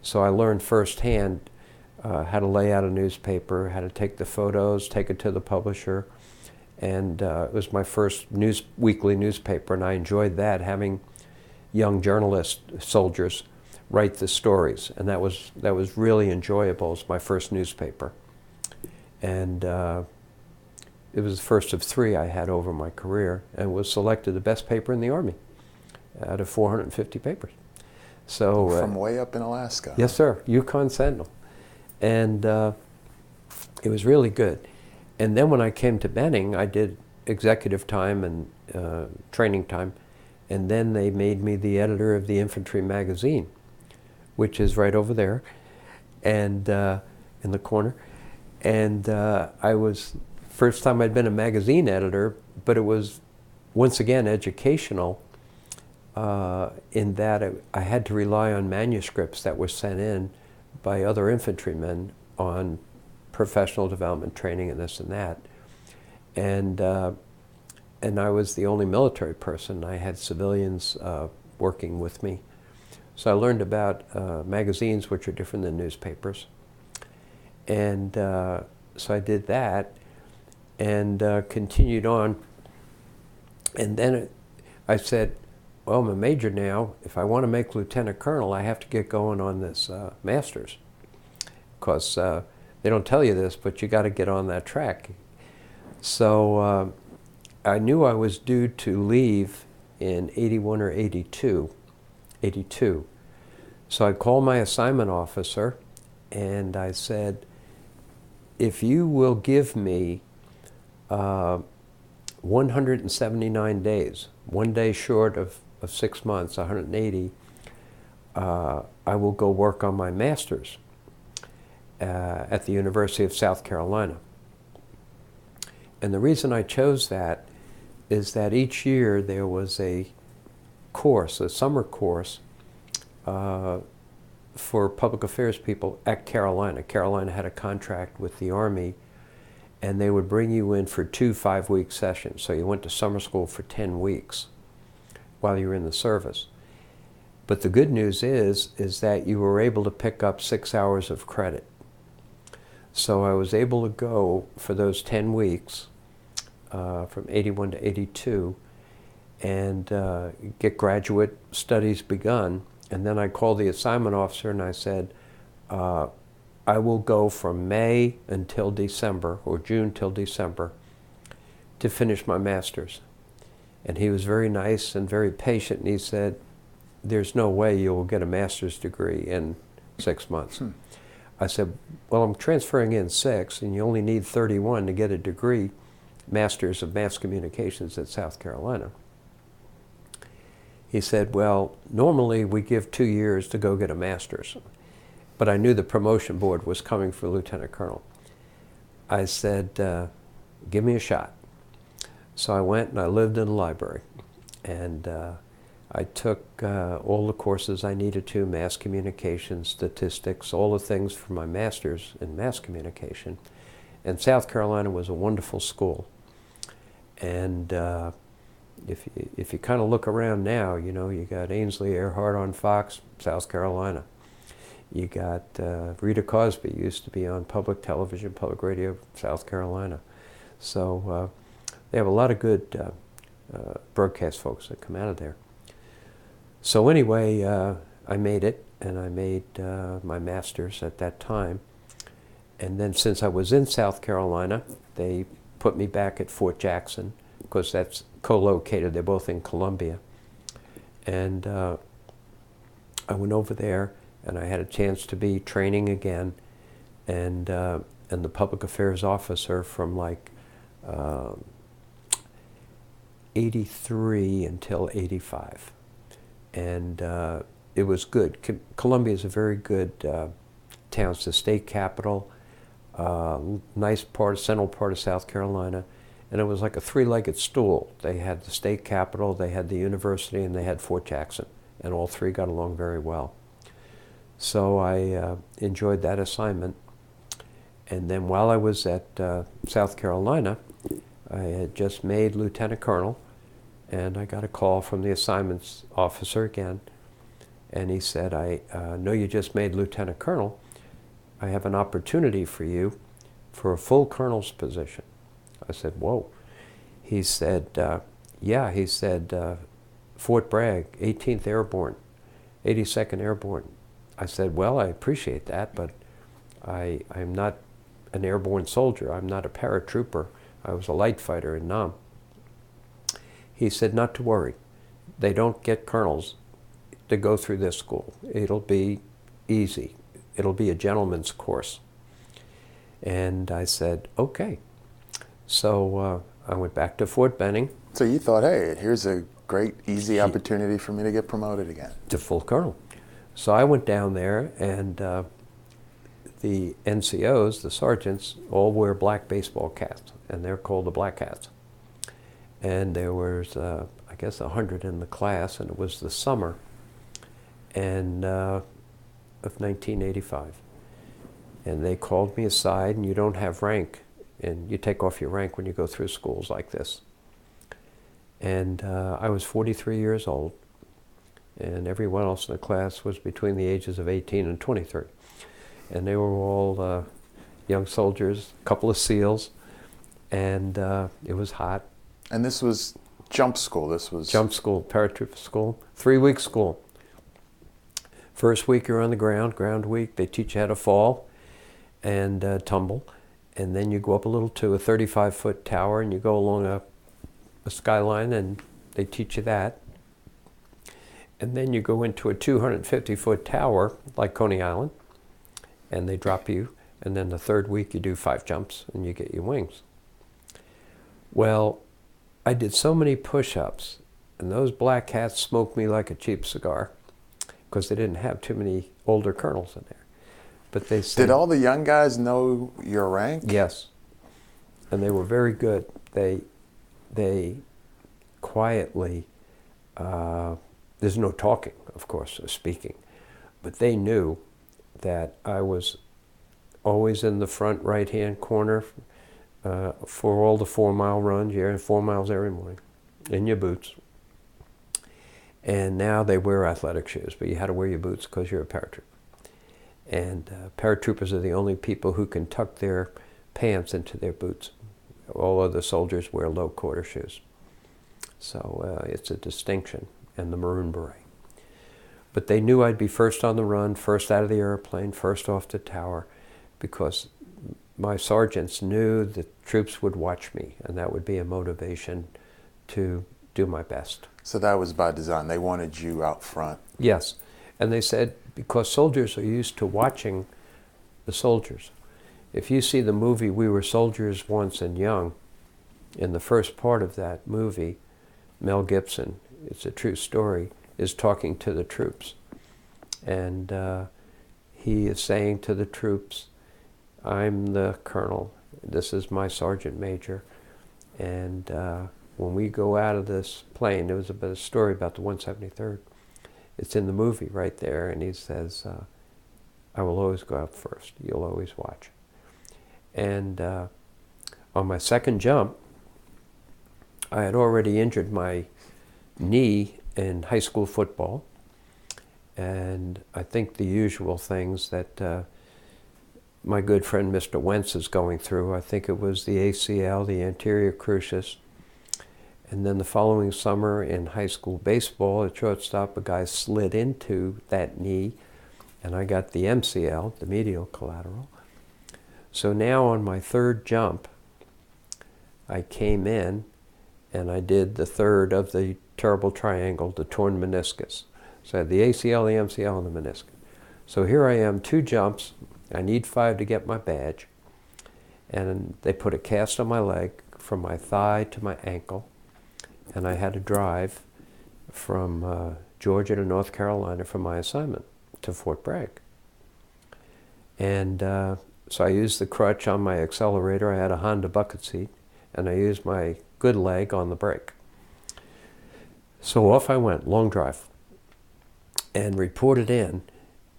So I learned firsthand how to lay out a newspaper, how to take the photos, take it to the publisher, and it was my first weekly newspaper, and I enjoyed that, having young journalist soldiers write the stories, and that was really enjoyable. It was my first newspaper, and it was the first of 3 I had over my career, and was selected the best paper in the Army out of 450 papers. So from way up in Alaska. Yes, sir, Yukon Sentinel, and it was really good. And then when I came to Benning, I did executive time and training time, and then they made me the editor of the Infantry magazine, which is right over there, and in the corner. And I was, first time I'd been a magazine editor, but it was once again educational in that I had to rely on manuscripts that were sent in by other infantrymen on professional development training and this and that. And I was the only military person. I had civilians working with me. So I learned about magazines, which are different than newspapers. And so I did that, and continued on. And then I said, well, I'm a major now. If I want to make lieutenant colonel, I have to get going on this master's. Because they don't tell you this, but you got to get on that track. So I knew I was due to leave in 81 or 82. So I called my assignment officer, and I said, if you will give me 179 days, 1 day short of 6 months, 180, I will go work on my master's at the University of South Carolina. And the reason I chose that is that each year there was a course, a summer course, for public affairs people at Carolina. Carolina had a contract with the Army, and they would bring you in for 2 5-week sessions. So you went to summer school for 10 weeks while you were in the service. But the good news is that you were able to pick up 6 hours of credit. So I was able to go for those 10 weeks from 81 to 82 and get graduate studies begun. And then I called the assignment officer and I said, I will go from May until December, or June till December, to finish my master's. And he was very nice and very patient, and he said, there's no way you will get a master's degree in 6 months. I said, well, I'm transferring in 6, and you only need 31 to get a degree, Master's of Mass Communications at South Carolina. He said, well, normally we give 2 years to go get a master's, but I knew the promotion board was coming for lieutenant colonel. I said, give me a shot. So I went and I lived in the library, and I took all the courses I needed to, mass communication, statistics, all the things for my master's in mass communication. And South Carolina was a wonderful school. And if you kind of look around now, you know, you got Ainsley Earhart on Fox, South Carolina. You got Rita Cosby, used to be on public television, public radio, South Carolina. So they have a lot of good broadcast folks that come out of there. So anyway, I made it, and I made my master's at that time. And then since I was in South Carolina, they put me back at Fort Jackson, because that's co-located. They're both in Columbia. And I went over there, and I had a chance to be training again, and the public affairs officer from like 83 until 85. And it was good. Columbia is a very good town. It's the state capital, nice part, central part of South Carolina. And it was like a three-legged stool. They had the state capitol, they had the university, and they had Fort Jackson. And all three got along very well. So I enjoyed that assignment. And then while I was at South Carolina, I had just made lieutenant colonel, and I got a call from the assignments officer again. And he said, I know you just made lieutenant colonel. I have an opportunity for you for a full colonel's position. I said, whoa. He said, yeah, he said, Fort Bragg, 18th Airborne, 82nd Airborne. I said, well, I appreciate that, but I'm not an airborne soldier. I'm not a paratrooper. I was a light fighter in Nam. He said, not to worry. They don't get colonels to go through this school. It'll be easy. It'll be a gentleman's course. And I said, okay. So I went back to Fort Benning. So you thought, hey, here's a great, easy opportunity for me to get promoted again. To full colonel. So I went down there, and the NCOs, the sergeants, all wear black baseball caps, and they're called the Black Hats. And there was, I guess, 100 in the class, and it was the summer of 1985. And they called me aside, and you don't have rank, and you take off your rank when you go through schools like this. And I was 43 years old, and everyone else in the class was between the ages of 18 and 23. And they were all young soldiers, a couple of SEALs, and it was hot. And this was jump school? This was... Jump school, paratrooper school, 3-week school. First week you're on the ground week. They teach you how to fall and tumble. And then you go up a little to a 35-foot tower, and you go along a skyline, and they teach you that. And then you go into a 250-foot tower, like Coney Island, and they drop you. And then the third week you do 5 jumps, and you get your wings. Well, I did so many push-ups, and those black hats smoked me like a cheap cigar, because they didn't have too many older colonels in there. But they said, did all the young guys know your rank? Yes, and they were very good. They quietly, there's no talking, of course, or speaking, but they knew that I was always in the front right-hand corner for all the 4-mile runs. You're 4 miles every morning in your boots. And now they wear athletic shoes, but you had to wear your boots because you're a paratrooper. And paratroopers are the only people who can tuck their pants into their boots. All other soldiers wear low quarter shoes. So it's a distinction, and the maroon beret. But they knew I'd be first on the run, first out of the airplane, first off the tower, because my sergeants knew the troops would watch me, and that would be a motivation to do my best. So that was by design. They wanted you out front. Yes. And they said, because soldiers are used to watching the soldiers. If you see the movie We Were Soldiers Once and Young, in the first part of that movie, Mel Gibson, it's a true story, is talking to the troops. And he is saying to the troops, I'm the colonel, this is my sergeant major, and when we go out of this plane, there was a story about the 173rd. It's in the movie right there, and he says, I will always go out first, you'll always watch. And on my second jump, I had already injured my knee in high school football, and I think the usual things that my good friend Mr. Wentz is going through. I think it was the ACL, the anterior cruciate, and then the following summer in high school baseball at shortstop, a guy slid into that knee, and I got the MCL, the medial collateral. So now on my third jump, I came in and I did the third of the terrible triangle, the torn meniscus. So I had the ACL, the MCL, and the meniscus. So here I am, 2 jumps. I need 5 to get my badge. And they put a cast on my leg from my thigh to my ankle. And I had to drive from Georgia to North Carolina for my assignment to Fort Bragg. And so I used the crutch on my accelerator. I had a Honda bucket seat, and I used my good leg on the brake. So off I went, long drive, and reported in.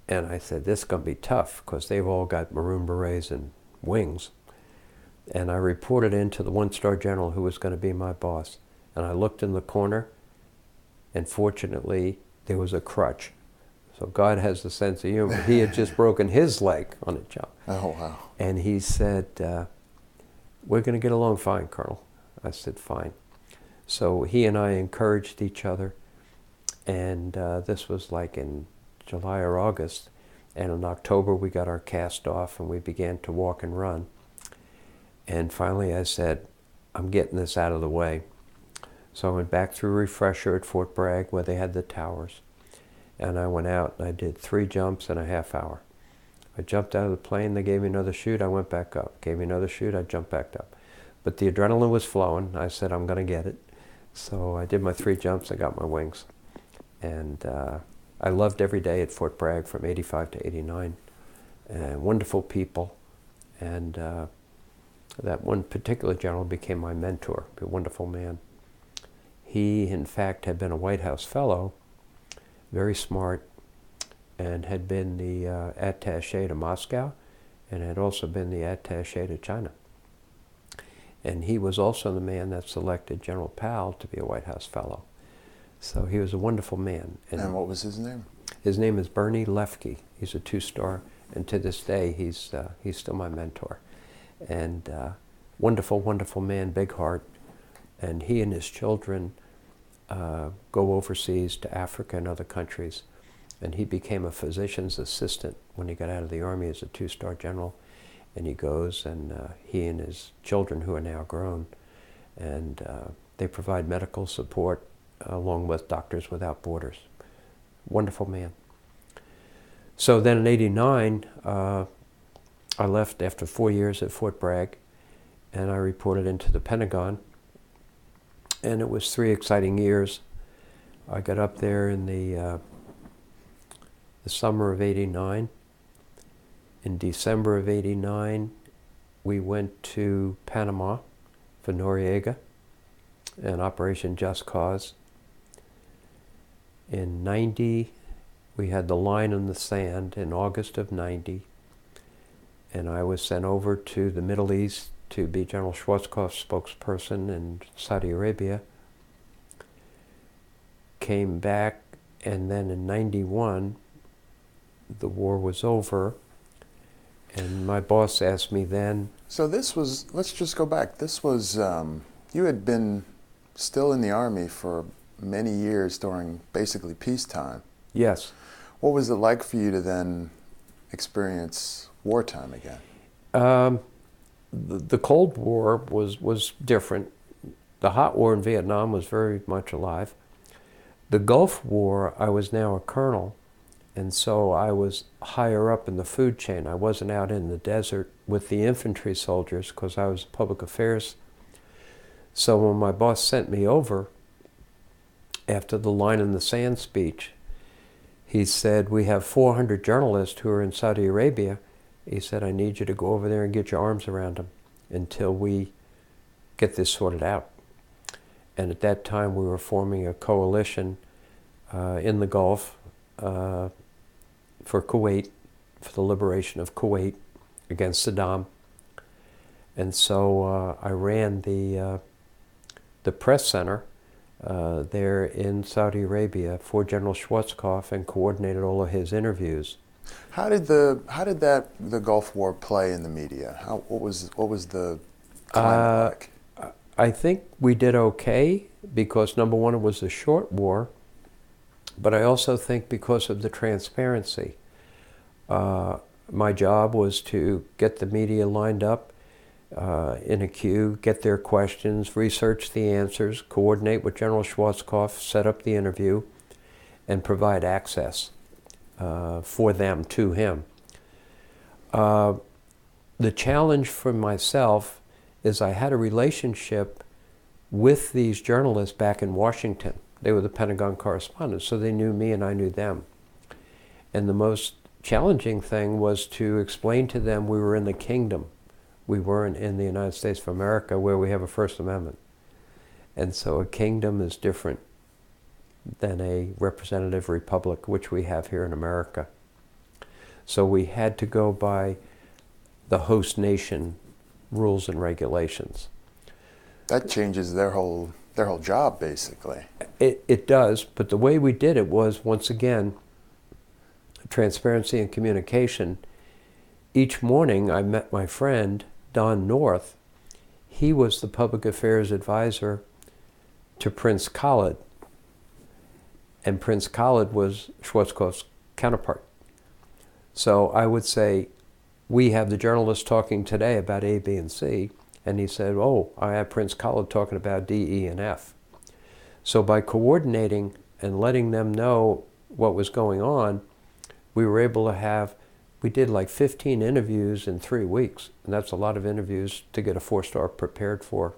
And I said, this is going to be tough, because they've all got maroon berets and wings. And I reported in to the 1-star general who was going to be my boss. And I looked in the corner, and fortunately, there was a crutch. So God has the sense of humor. He had just broken his leg on a jump. Oh, wow. And he said, we're going to get along fine, Colonel. I said, fine. So he and I encouraged each other. And this was like in July or August. And in October, we got our cast off, and we began to walk and run. And finally, I said, I'm getting this out of the way. So I went back through refresher at Fort Bragg, where they had the towers. And I went out and I did 3 jumps in a half hour. I jumped out of the plane, they gave me another chute, I went back up. Gave me another chute, I jumped back up. But the adrenaline was flowing. I said, I'm going to get it. So I did my 3 jumps, I got my wings. And I loved every day at Fort Bragg from 85 to 89. And wonderful people. And that one particular general became my mentor, a wonderful man. He, in fact, had been a White House fellow, very smart, and had been the attaché to Moscow, and had also been the attaché to China. And he was also the man that selected General Powell to be a White House fellow. So he was a wonderful man. And what was his name? His name is Bernie Lefke. He's a 2-star, and to this day, he's still my mentor. And wonderful, wonderful man, big heart. And he and his children go overseas to Africa and other countries. And he became a physician's assistant when he got out of the Army as a 2-star general. And he goes, and he and his children, who are now grown, and they provide medical support along with Doctors Without Borders. Wonderful man. So then in '89, I left after 4 years at Fort Bragg, and I reported into the Pentagon. And it was 3 exciting years. I got up there in the summer of '89. In December of '89, we went to Panama for Noriega and Operation Just Cause. In '90, we had the line in the sand in August of '90, and I was sent over to the Middle East to be General Schwarzkopf's spokesperson in Saudi Arabia. Came back, and then in '91, the war was over, and my boss asked me then. So this was, let's just go back. This was, you had been still in the Army for many years during basically peacetime. Yes. What was it like for you to then experience wartime again? The Cold War was different. The hot war in Vietnam was very much alive. The Gulf War, I was now a colonel, and so I was higher up in the food chain. I wasn't out in the desert with the infantry soldiers because I was public affairs. So when my boss sent me over, after the line in the sand speech, he said, we have 400 journalists who are in Saudi Arabia. He said, I need you to go over there and get your arms around them until we get this sorted out. And at that time, we were forming a coalition in the Gulf for Kuwait, for the liberation of Kuwait against Saddam. And so I ran the press center there in Saudi Arabia for General Schwarzkopf and coordinated all of his interviews. How did the Gulf War play in the media? What was the climate like? I think we did okay because, number one, it was a short war, but I also think because of the transparency. My job was to get the media lined up in a queue, get their questions, research the answers, coordinate with General Schwarzkopf, set up the interview, and provide access for them to him. The challenge for myself is I had a relationship with these journalists back in Washington. They were the Pentagon correspondents, so they knew me and I knew them. And the most challenging thing was to explain to them we were in the kingdom. We weren't in the United States of America where we have a First Amendment. And so a kingdom is different than a representative republic, which we have here in America. So we had to go by the host nation rules and regulations. That changes their whole job, basically. It does, but the way we did it was, once again, transparency and communication. Each morning I met my friend, Don North. He was the public affairs advisor to Prince Khalid, and Prince Khalid was Schwarzkopf's counterpart. So I would say, we have the journalists talking today about A, B, and C, and he said, oh, I have Prince Khalid talking about D, E, and F. So by coordinating and letting them know what was going on, we were able to we did like 15 interviews in 3 weeks, and that's a lot of interviews to get a 4-star prepared for.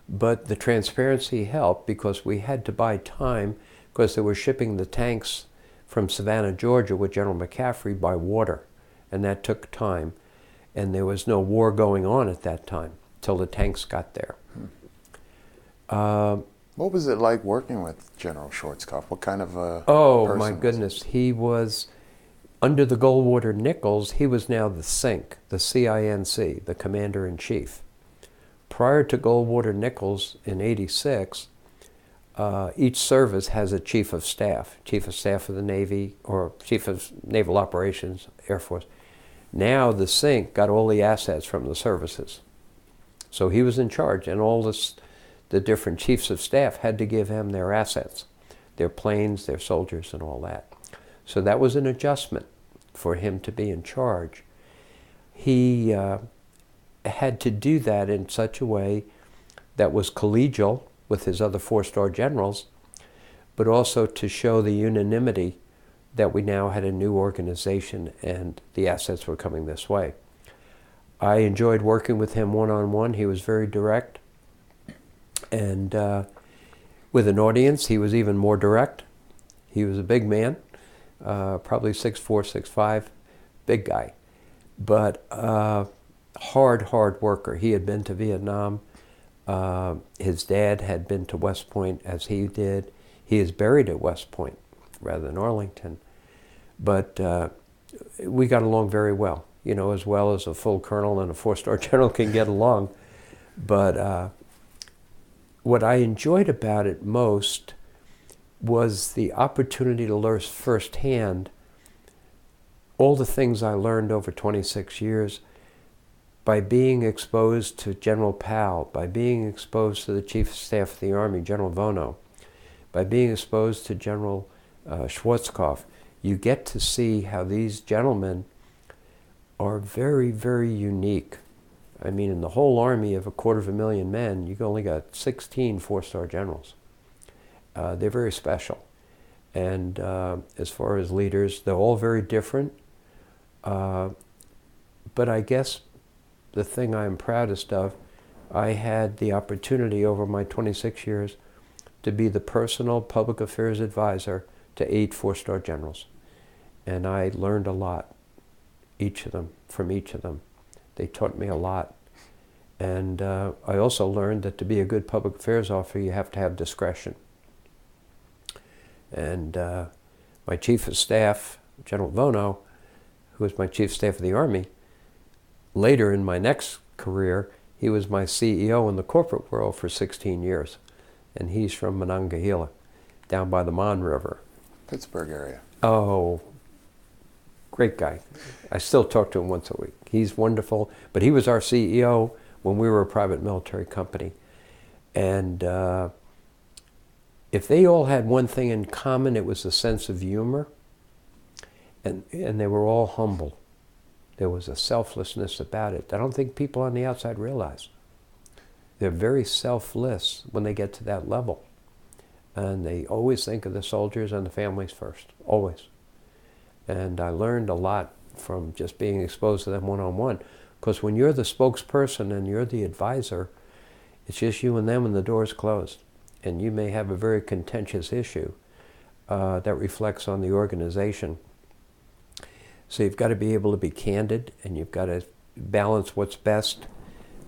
But the transparency helped because we had to buy time because they were shipping the tanks from Savannah, Georgia with General McCaffrey by water, and that took time. And there was no war going on at that time till the tanks got there. What was it like working with General Schwarzkopf? What kind of Oh my goodness, he was, under the Goldwater Nichols, he was now the CINC, the C-I-N-C, the Commander-in-Chief. Prior to Goldwater Nichols in '86, each service has a Chief of Staff of the Navy, or Chief of Naval Operations, Air Force. Now the CINC got all the assets from the services. So he was in charge, and all the different Chiefs of Staff had to give him their assets, their planes, their soldiers, and all that. So that was an adjustment for him to be in charge. He had to do that in such a way that was collegial with his other 4-star generals, but also to show the unanimity that we now had a new organization and the assets were coming this way. I enjoyed working with him one-on-one. He was very direct. And with an audience, he was even more direct. He was a big man, probably 6'4", 6'5", big guy. But hard worker. He had been to Vietnam. His dad had been to West Point as he did. He is buried at West Point rather than Arlington. But we got along very well, as well as a full colonel and a 4-star general can get along. But what I enjoyed about it most was the opportunity to learn firsthand all the things I learned over 26 years by being exposed to General Powell, by being exposed to the Chief of Staff of the Army, General Vono, by being exposed to General Schwarzkopf. You get to see how these gentlemen are very, very unique. I mean, in the whole army of 250,000 men, you've only got 16 4-star generals. They're very special. And as far as leaders, they're all very different. But I guess the thing I'm proudest of, I had the opportunity over my 26 years to be the personal public affairs advisor to 8 four-star generals. And I learned a lot, from each of them. They taught me a lot. And I also learned that to be a good public affairs officer, you have to have discretion. And my chief of staff, General Vono, who was my chief of staff of the Army, later in my next career, he was my CEO in the corporate world for 16 years. And he's from Monongahela, down by the Mon River. Pittsburgh area. Oh, great guy. I still talk to him once a week. He's wonderful, but he was our CEO when we were a private military company. And if they all had one thing in common, it was a sense of humor, and they were all humble. There was a selflessness about it. I don't think people on the outside realize. They're very selfless when they get to that level. And they always think of the soldiers and the families first, always. And I learned a lot from just being exposed to them one-on-one. Because when you're the spokesperson and you're the advisor, it's just you and them and the door's closed. And you may have a very contentious issue that reflects on the organization. So you've got to be able to be candid, and you've got to balance what's best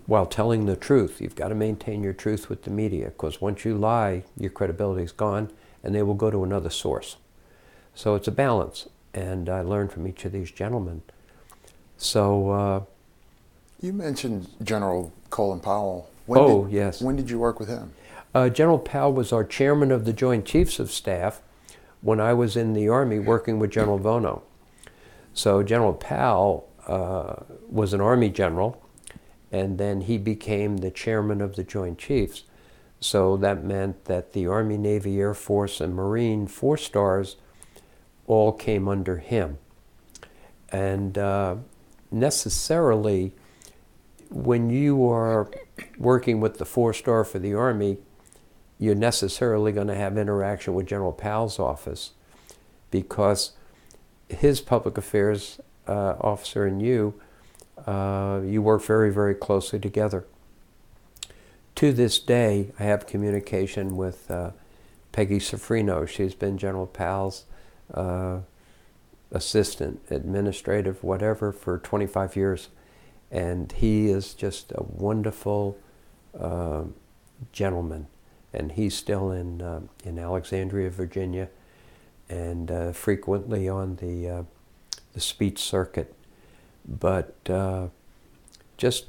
while telling the truth. You've got to maintain your truth with the media, because once you lie, your credibility is gone, and they will go to another source. So it's a balance, and I learned from each of these gentlemen. So you mentioned General Colin Powell. Yes. When did you work with him? General Powell was our chairman of the Joint Chiefs of Staff when I was in the Army working with General Vono. So General Powell was an Army general, and then he became the chairman of the Joint Chiefs. So that meant that the Army, Navy, Air Force, and Marine 4-stars all came under him. And necessarily, when you are working with the 4-star for the Army, you're necessarily going to have interaction with General Powell's office, because his public affairs officer and you work very, very closely together. To this day, I have communication with Peggy Sofrino. She's been General Powell's assistant, administrative, whatever, for 25 years. And he is just a wonderful gentleman. And he's still in Alexandria, Virginia, and frequently on the speech circuit. But just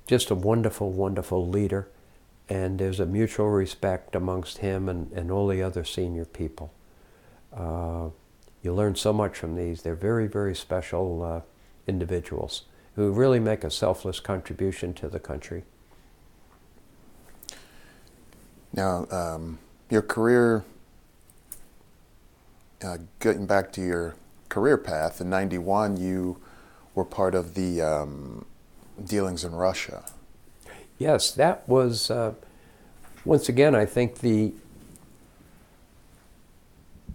a wonderful, wonderful leader. And there's a mutual respect amongst him and all the other senior people. You learn so much from these. They're very, very special individuals who really make a selfless contribution to the country. Now, your career, getting back to your career path, in '91 you were part of the dealings in Russia. Yes, that was, once again, I think the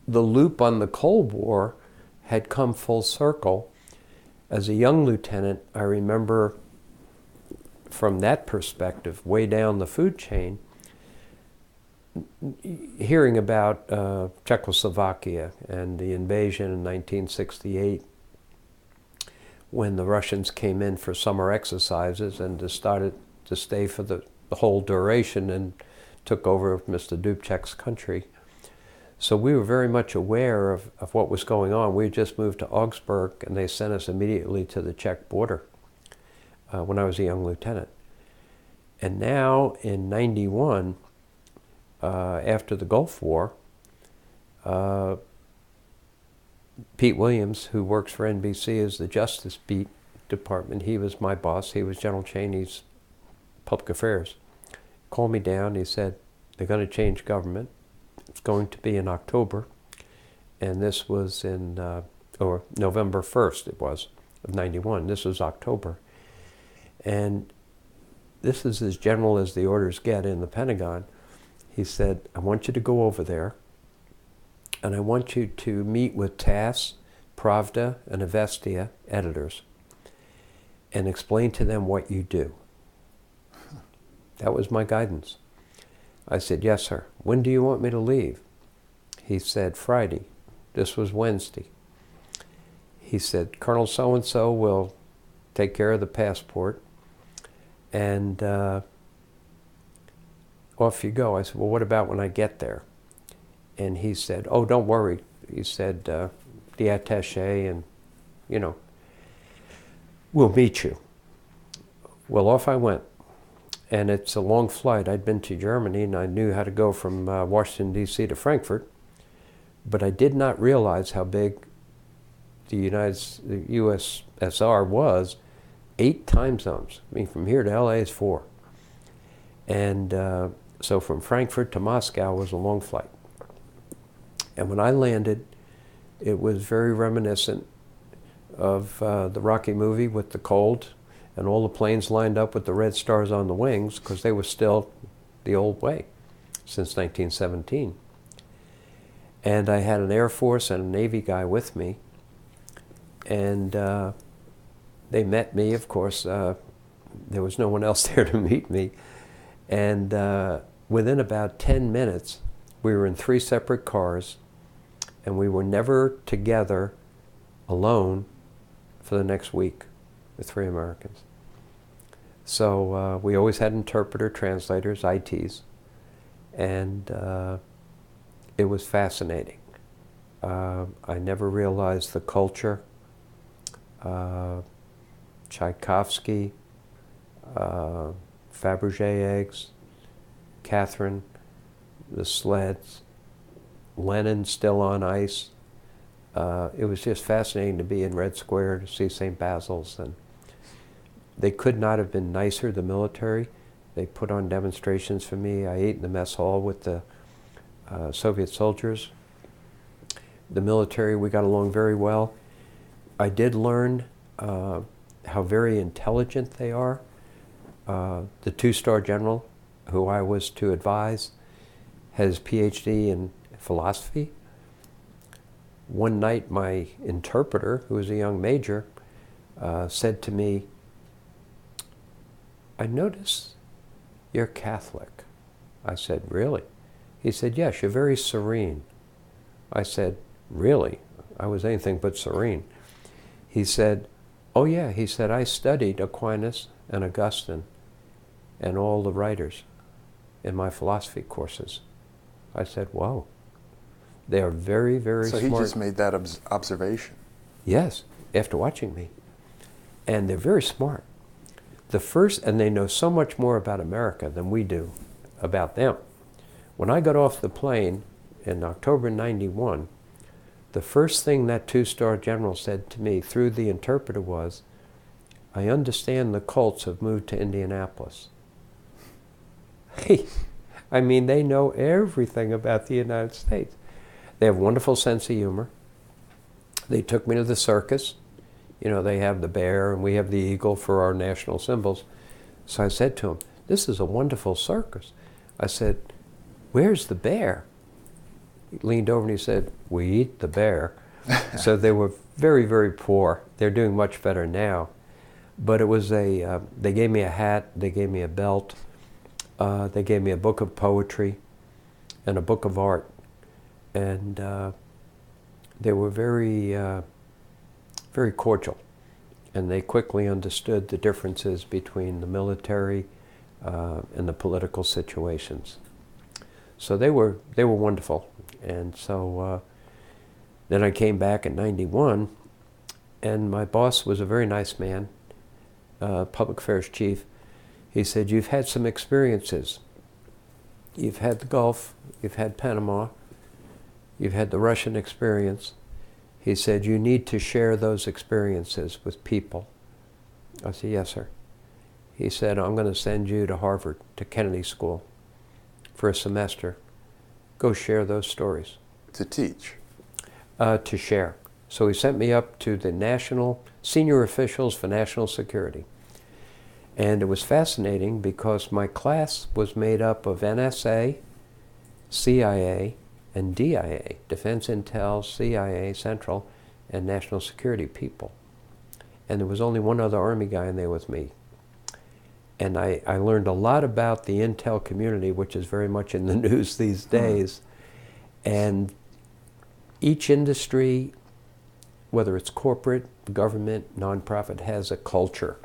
loop on the Cold War had come full circle. As a young lieutenant, I remember from that perspective, way down the food chain, hearing about Czechoslovakia and the invasion in 1968, when the Russians came in for summer exercises and decided to stay for the whole duration and took over Mr. Dubček's country. So we were very much aware of what was going on. We had just moved to Augsburg, and they sent us immediately to the Czech border when I was a young lieutenant. And now in '91, after the Gulf War, Pete Williams, who works for NBC as the Justice Beat Department, he was my boss. He was General Cheney's public affairs. Called me down. He said, they're going to change government. It's going to be in October. And this was in, or November 1st it was, of '91. This was October. And this is as general as the orders get in the Pentagon. He said, I want you to go over there, and I want you to meet with TASS, Pravda, and Avestia editors and explain to them what you do. That was my guidance. I said, yes, sir. When do you want me to leave? He said, Friday. This was Wednesday. He said, Colonel so-and-so will take care of the passport, and off you go. I said, well, what about when I get there? And he said, oh, don't worry. He said, the attaché and, we'll meet you. Well, off I went. And it's a long flight. I'd been to Germany, and I knew how to go from Washington, D.C. to Frankfurt, but I did not realize how big the USSR was. 8 time zones. I mean, from here to LA is 4. And so from Frankfurt to Moscow was a long flight. And when I landed, it was very reminiscent of the Rocky movie with the cold and all the planes lined up with the red stars on the wings, because they were still the old way since 1917. And I had an Air Force and a Navy guy with me, and they met me, of course. There was no one else there to meet me. And within about 10 minutes, we were in 3 separate cars, and we were never together alone for the next week, the 3 Americans. So we always had interpreter, translators, ITs, and it was fascinating. I never realized the culture. Tchaikovsky, Fabergé eggs, Catherine, the sleds, Lenin still on ice. It was just fascinating to be in Red Square, to see St. Basil's. And they could not have been nicer, the military. They put on demonstrations for me. I ate in the mess hall with the Soviet soldiers. The military, we got along very well. I did learn how very intelligent they are. The 2-star general, who I was to advise, has PhD in philosophy. One night, my interpreter, who was a young major, said to me, I notice you're Catholic. I said, really? He said, yes, you're very serene. I said, really? I was anything but serene. He said, oh yeah, he said, I studied Aquinas and Augustine and all the writers in my philosophy courses. I said, whoa. They are very, very smart. So he just made that observation? Yes, after watching me. And they're very smart. And they know so much more about America than we do about them. When I got off the plane in October '91, the first thing that 2-star general said to me through the interpreter was, I understand the cults have moved to Indianapolis. Hey, I mean, they know everything about the United States. They have a wonderful sense of humor. They took me to the circus. They have the bear and we have the eagle for our national symbols. So I said to him, this is a wonderful circus. I said, where's the bear? He leaned over and he said, we eat the bear. So they were very, very poor. They're doing much better now. But it was they gave me a hat, they gave me a belt, they gave me a book of poetry and a book of art. And they were very, very cordial. And they quickly understood the differences between the military and the political situations. So they were wonderful. And so then I came back in '91, and my boss was a very nice man, public affairs chief. He said, you've had some experiences. You've had the Gulf, you've had Panama, you've had the Russian experience. He said, you need to share those experiences with people. I said, yes, sir. He said, I'm going to send you to Harvard, to Kennedy School, for a semester. Go share those stories. To teach? To share. So he sent me up to the senior officials for national security. And it was fascinating because my class was made up of NSA, CIA, and DIA, Defense Intel, CIA, Central, and National Security people. And there was only one other Army guy in there with me. And I learned a lot about the intel community, which is very much in the news these days. And each industry, whether it's corporate, government, nonprofit, has a culture.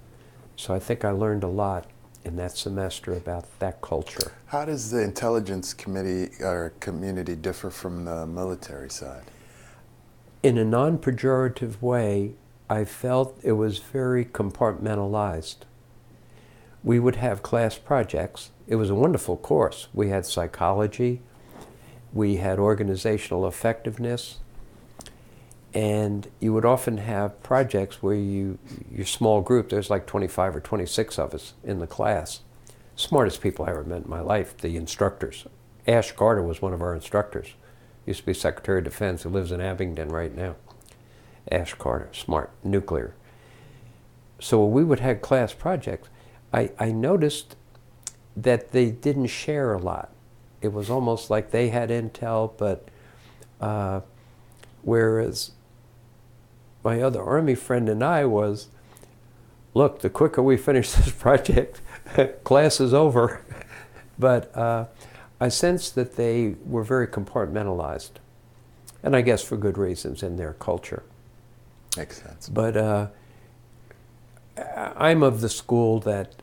So I think I learned a lot in that semester about that culture. How does the intelligence community differ from the military side? In a non-pejorative way, I felt it was very compartmentalized. We would have class projects. It was a wonderful course. We had psychology, we had organizational effectiveness, and you would often have projects where your small group, there's like 25 or 26 of us in the class. Smartest people I ever met in my life, the instructors. Ash Carter was one of our instructors. Used to be Secretary of Defense, who lives in Abingdon right now. Ash Carter, smart, nuclear. So when we would have class projects, I noticed that they didn't share a lot. It was almost like they had intel, but whereas my other Army friend and I was, look, the quicker we finish this project, class is over. But I sensed that they were very compartmentalized, and I guess for good reasons in their culture. Makes sense. But I'm of the school that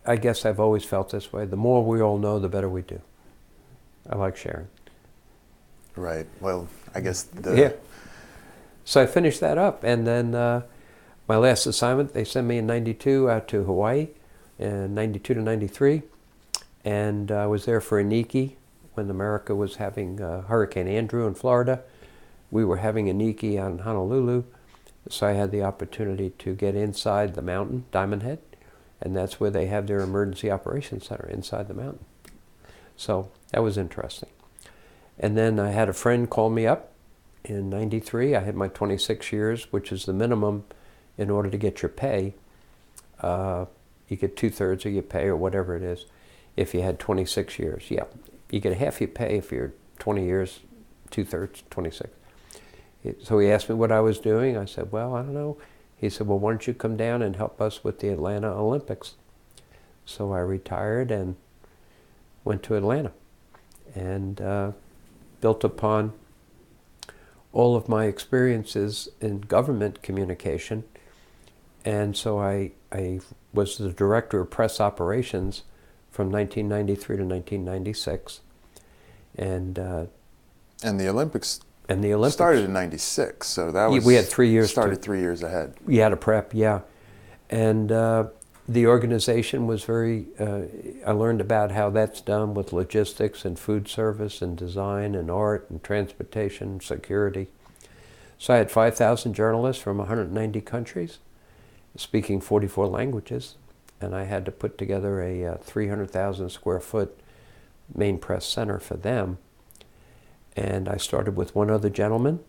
I guess I've always felt this way. The more we all know, the better we do. I like sharing. Right. Well, I guess Yeah. So I finished that up, and then my last assignment, they sent me in '92 out to Hawaii, in '92 to '93, and I was there for Iniki when America was having Hurricane Andrew in Florida. We were having Iniki on Honolulu, so I had the opportunity to get inside the mountain, Diamond Head, and that's where they have their emergency operations center, inside the mountain. So that was interesting. And then I had a friend call me up in '93. I had my 26 years, which is the minimum in order to get your pay. You get 2/3 of your pay or whatever it is if you had 26 years. Yeah, you get half your pay if you're 20 years, 2/3, 26. So he asked me what I was doing. I said, well, I don't know. He said, well, why don't you come down and help us with the Atlanta Olympics? So I retired and went to Atlanta and built upon all of my experiences in government communication. And so I was the director of press operations from 1993 to 1996. And the Olympics started started in '96, so that was... We had 3 years. Started 3 years ahead. We had a prep, yeah. And the organization was very, I learned about how that's done with logistics and food service and design and art and transportation, security. So I had 5,000 journalists from 190 countries, speaking 44 languages, and I had to put together a 300,000 square foot main press center for them. And I started with one other gentleman,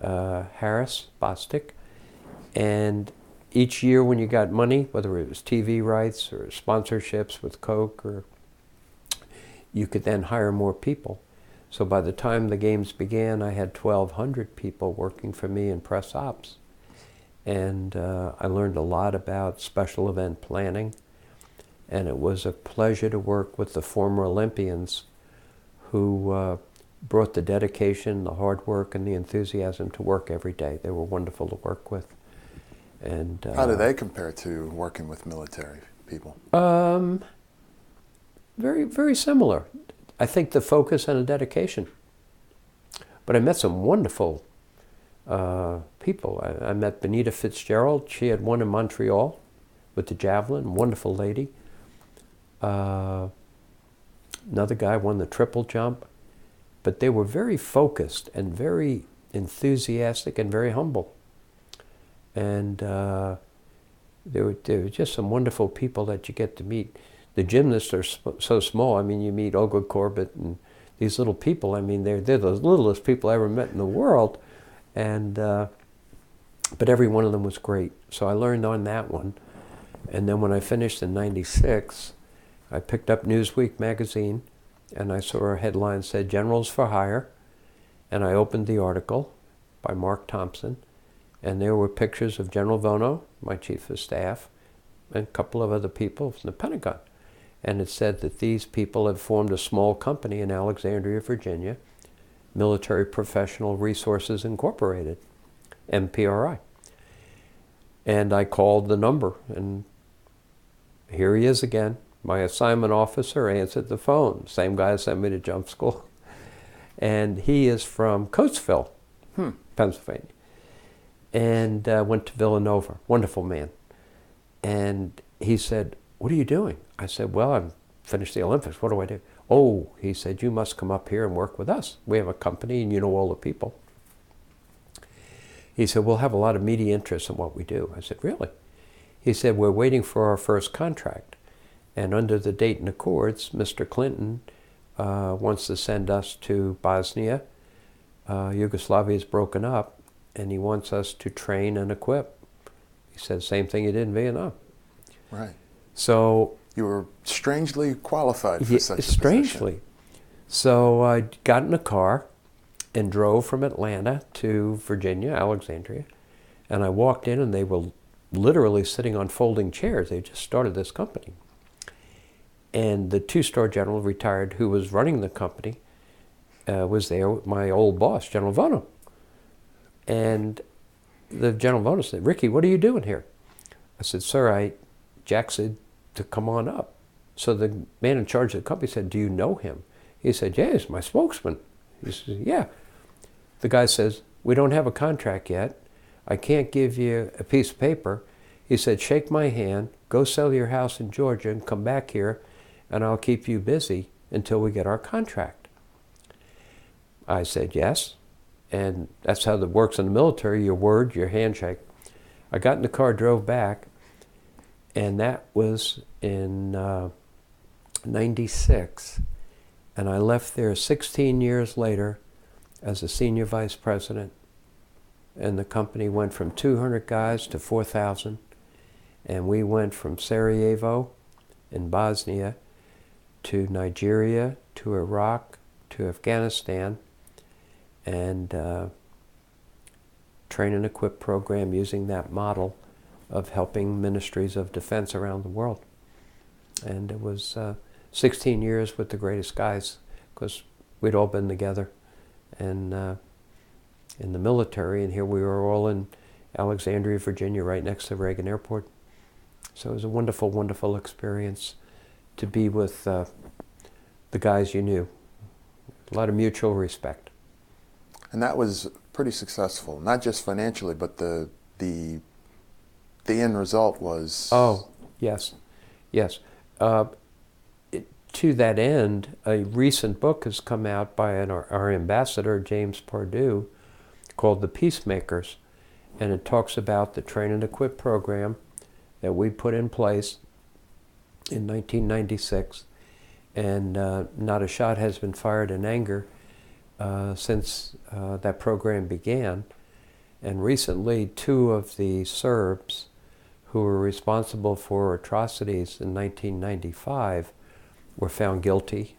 Harris Bostic, and each year when you got money, whether it was TV rights or sponsorships with Coke, or you could then hire more people. So by the time the games began, I had 1,200 people working for me in press ops. And I learned a lot about special event planning. And it was a pleasure to work with the former Olympians who brought the dedication, the hard work, and the enthusiasm to work every day. They were wonderful to work with. And how do they compare to working with military people? Very, very similar. I think the focus and the dedication. But I met some wonderful people. I met Benita Fitzgerald. She had won in Montreal with the javelin, wonderful lady. Another guy won the triple jump. But they were very focused and very enthusiastic and very humble. And there were just some wonderful people that you get to meet. The gymnasts are so small. I mean, you meet Olga Corbett and these little people. I mean, they're the littlest people I ever met in the world. And but every one of them was great. So I learned on that one. And then when I finished in '96, I picked up Newsweek magazine, and I saw a headline said "Generals for Hire," and I opened the article by Mark Thompson. And there were pictures of General Vono, my chief of staff, and a couple of other people from the Pentagon. And it said that these people had formed a small company in Alexandria, Virginia, Military Professional Resources Incorporated, MPRI. And I called the number, and here he is again. My assignment officer answered the phone, same guy that sent me to jump school. And he is from Coatesville, Pennsylvania, and went to Villanova. Wonderful man. And he said, "What are you doing?" I said, "Well, I'm finished the Olympics. What do I do?" "Oh," he said, "you must come up here and work with us. We have a company and you know all the people." He said, "We'll have a lot of media interest in what we do." I said, "Really?" He said, "We're waiting for our first contract. And under the Dayton Accords, Mr. Clinton wants to send us to Bosnia. Yugoslavia is broken up, and he wants us to train and equip." He said the same thing he did in Vietnam. Right. So you were strangely qualified for such a strangely. position. So I got in a car and drove from Atlanta to Virginia, Alexandria, and I walked in and they were literally sitting on folding chairs. They just started this company. And the two-star general retired who was running the company was there with my old boss, General Vono. And the General Vono said, "Ricky, what are you doing here?" I said, "Sir, Jack said to come on up." So the man in charge of the company said, "Do you know him?" He said, "Yeah, he's my spokesman." He said, "Yeah." The guy says, "We don't have a contract yet. I can't give you a piece of paper." He said, "Shake my hand, go sell your house in Georgia and come back here, and I'll keep you busy until we get our contract." I said, "Yes." And that's how it works in the military, your word, your handshake. I got in the car, drove back, and that was in 96. And I left there 16 years later as a senior vice president. And the company went from 200 guys to 4,000. And we went from Sarajevo in Bosnia to Nigeria, to Iraq, to Afghanistan, and train and equip program using that model of helping ministries of defense around the world. And it was 16 years with the greatest guys, because we'd all been together and in the military, and here we were all in Alexandria, Virginia, right next to Reagan Airport. So it was a wonderful, wonderful experience to be with the guys you knew. A lot of mutual respect. And that was pretty successful, not just financially, but the end result was... Oh, yes, yes. To that end, a recent book has come out by our ambassador, James Pardue, called The Peacemakers, and it talks about the train and equip program that we put in place in 1996, and not a shot has been fired in anger since that program began. And recently, two of the Serbs who were responsible for atrocities in 1995 were found guilty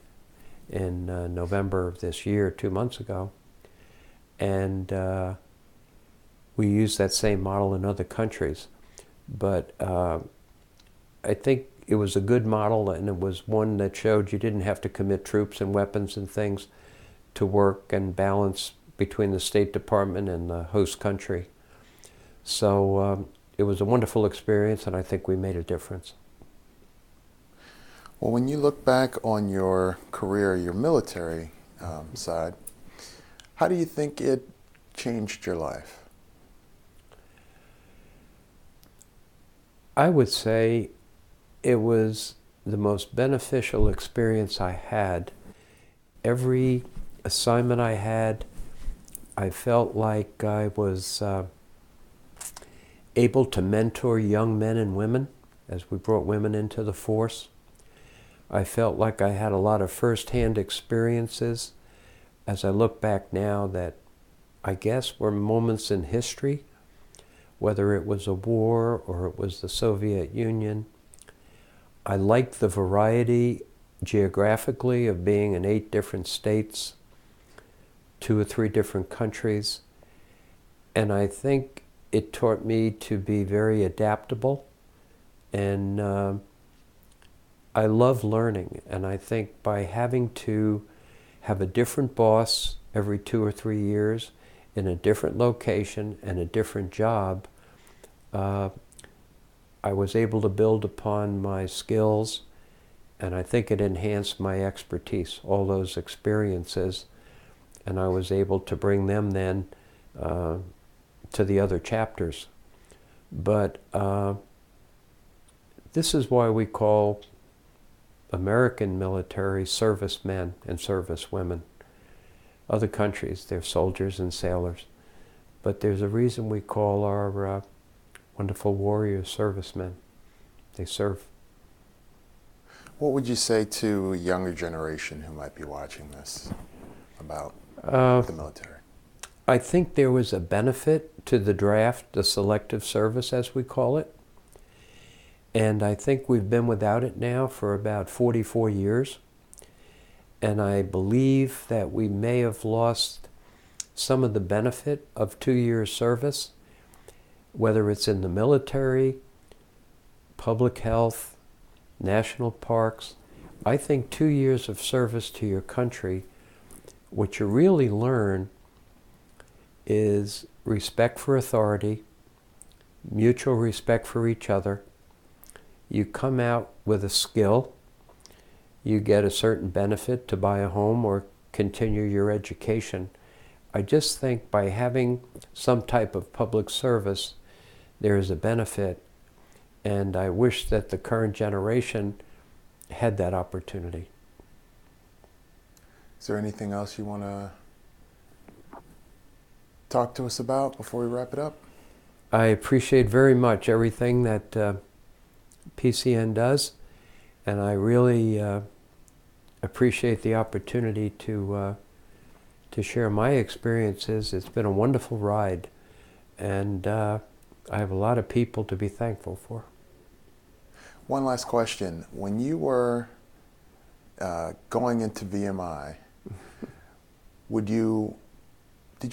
in November of this year, 2 months ago. And we use that same model in other countries. But I think it was a good model, and it was one that showed you didn't have to commit troops and weapons and things to work and balance between the State Department and the host country. So it was a wonderful experience, and I think we made a difference. Well, when you look back on your career, your military side, how do you think it changed your life? I would say it was the most beneficial experience I had. Every assignment I had, I felt like I was able to mentor young men and women as we brought women into the force. I felt like I had a lot of first-hand experiences as I look back now that I guess were moments in history, whether it was a war or it was the Soviet Union. I liked the variety geographically of being in 8 different states, 2 or 3 different countries, and I think it taught me to be very adaptable And I love learning, and I think by having to have a different boss every 2 or 3 years in a different location and a different job, I was able to build upon my skills, and I think it enhanced my expertise, all those experiences, and I was able to bring them then to the other chapters. But this is why we call American military servicemen and servicewomen. Other countries, they're soldiers and sailors. But there's a reason we call our wonderful warrior servicemen. They serve. What would you say to a younger generation who might be watching this about the military? I think there was a benefit to the draft, the selective service as we call it. And I think we've been without it now for about 44 years. And I believe that we may have lost some of the benefit of 2 years service, whether it's in the military, public health, national parks. I think 2 years of service to your country, what you really learn is respect for authority, mutual respect for each other. You come out with a skill, you get a certain benefit to buy a home or continue your education. I just think by having some type of public service, there is a benefit, and I wish that the current generation had that opportunity. Is there anything else you want to talk to us about before we wrap it up? I appreciate very much everything that PCN does, and I really appreciate the opportunity to share my experiences. It's been a wonderful ride, and I have a lot of people to be thankful for. One last question. When you were going into VMI, did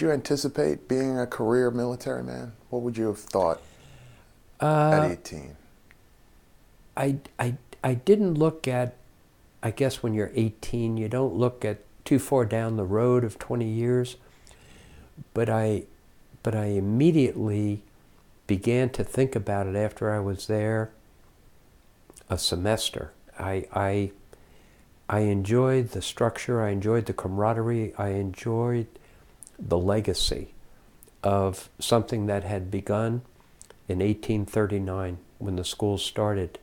you anticipate being a career military man? What would you have thought at 18? I didn't look at, I guess when you're 18, you don't look at too far down the road of 20 years, but I immediately began to think about it after I was there a semester. I enjoyed the structure, I enjoyed the camaraderie, I enjoyed the legacy of something that had begun in 1839 when the school started.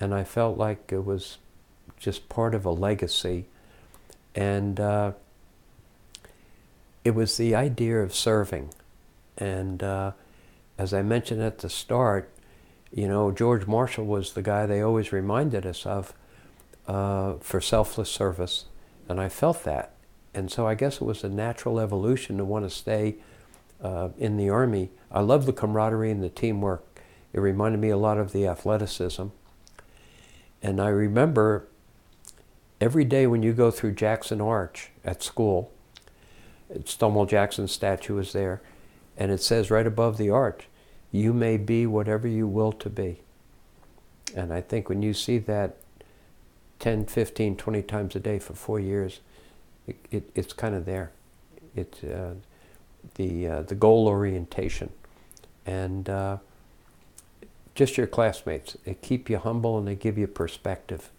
And I felt like it was just part of a legacy. And it was the idea of serving. And as I mentioned at the start, you know, George Marshall was the guy they always reminded us of for selfless service. And I felt that. And so I guess it was a natural evolution to want to stay in the Army. I love the camaraderie and the teamwork. It reminded me a lot of the athleticism. And I remember every day when you go through Jackson Arch at school, Stonewall Jackson's statue is there, and it says right above the arch, "You may be whatever you will to be." And I think when you see that 10, 15, 20 times a day for 4 years, it's kind of there. It's the goal orientation. And just your classmates. They keep you humble and they give you perspective.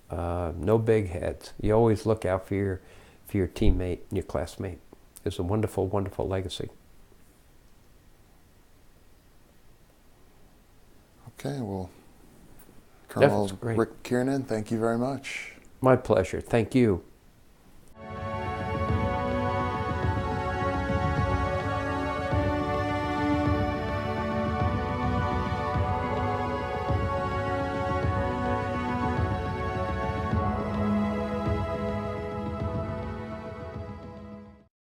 No big heads. You always look out for your teammate and your classmate. It's a wonderful, wonderful legacy. Okay, well, Colonel That's great. Rick Kiernan, thank you very much. My pleasure. Thank you.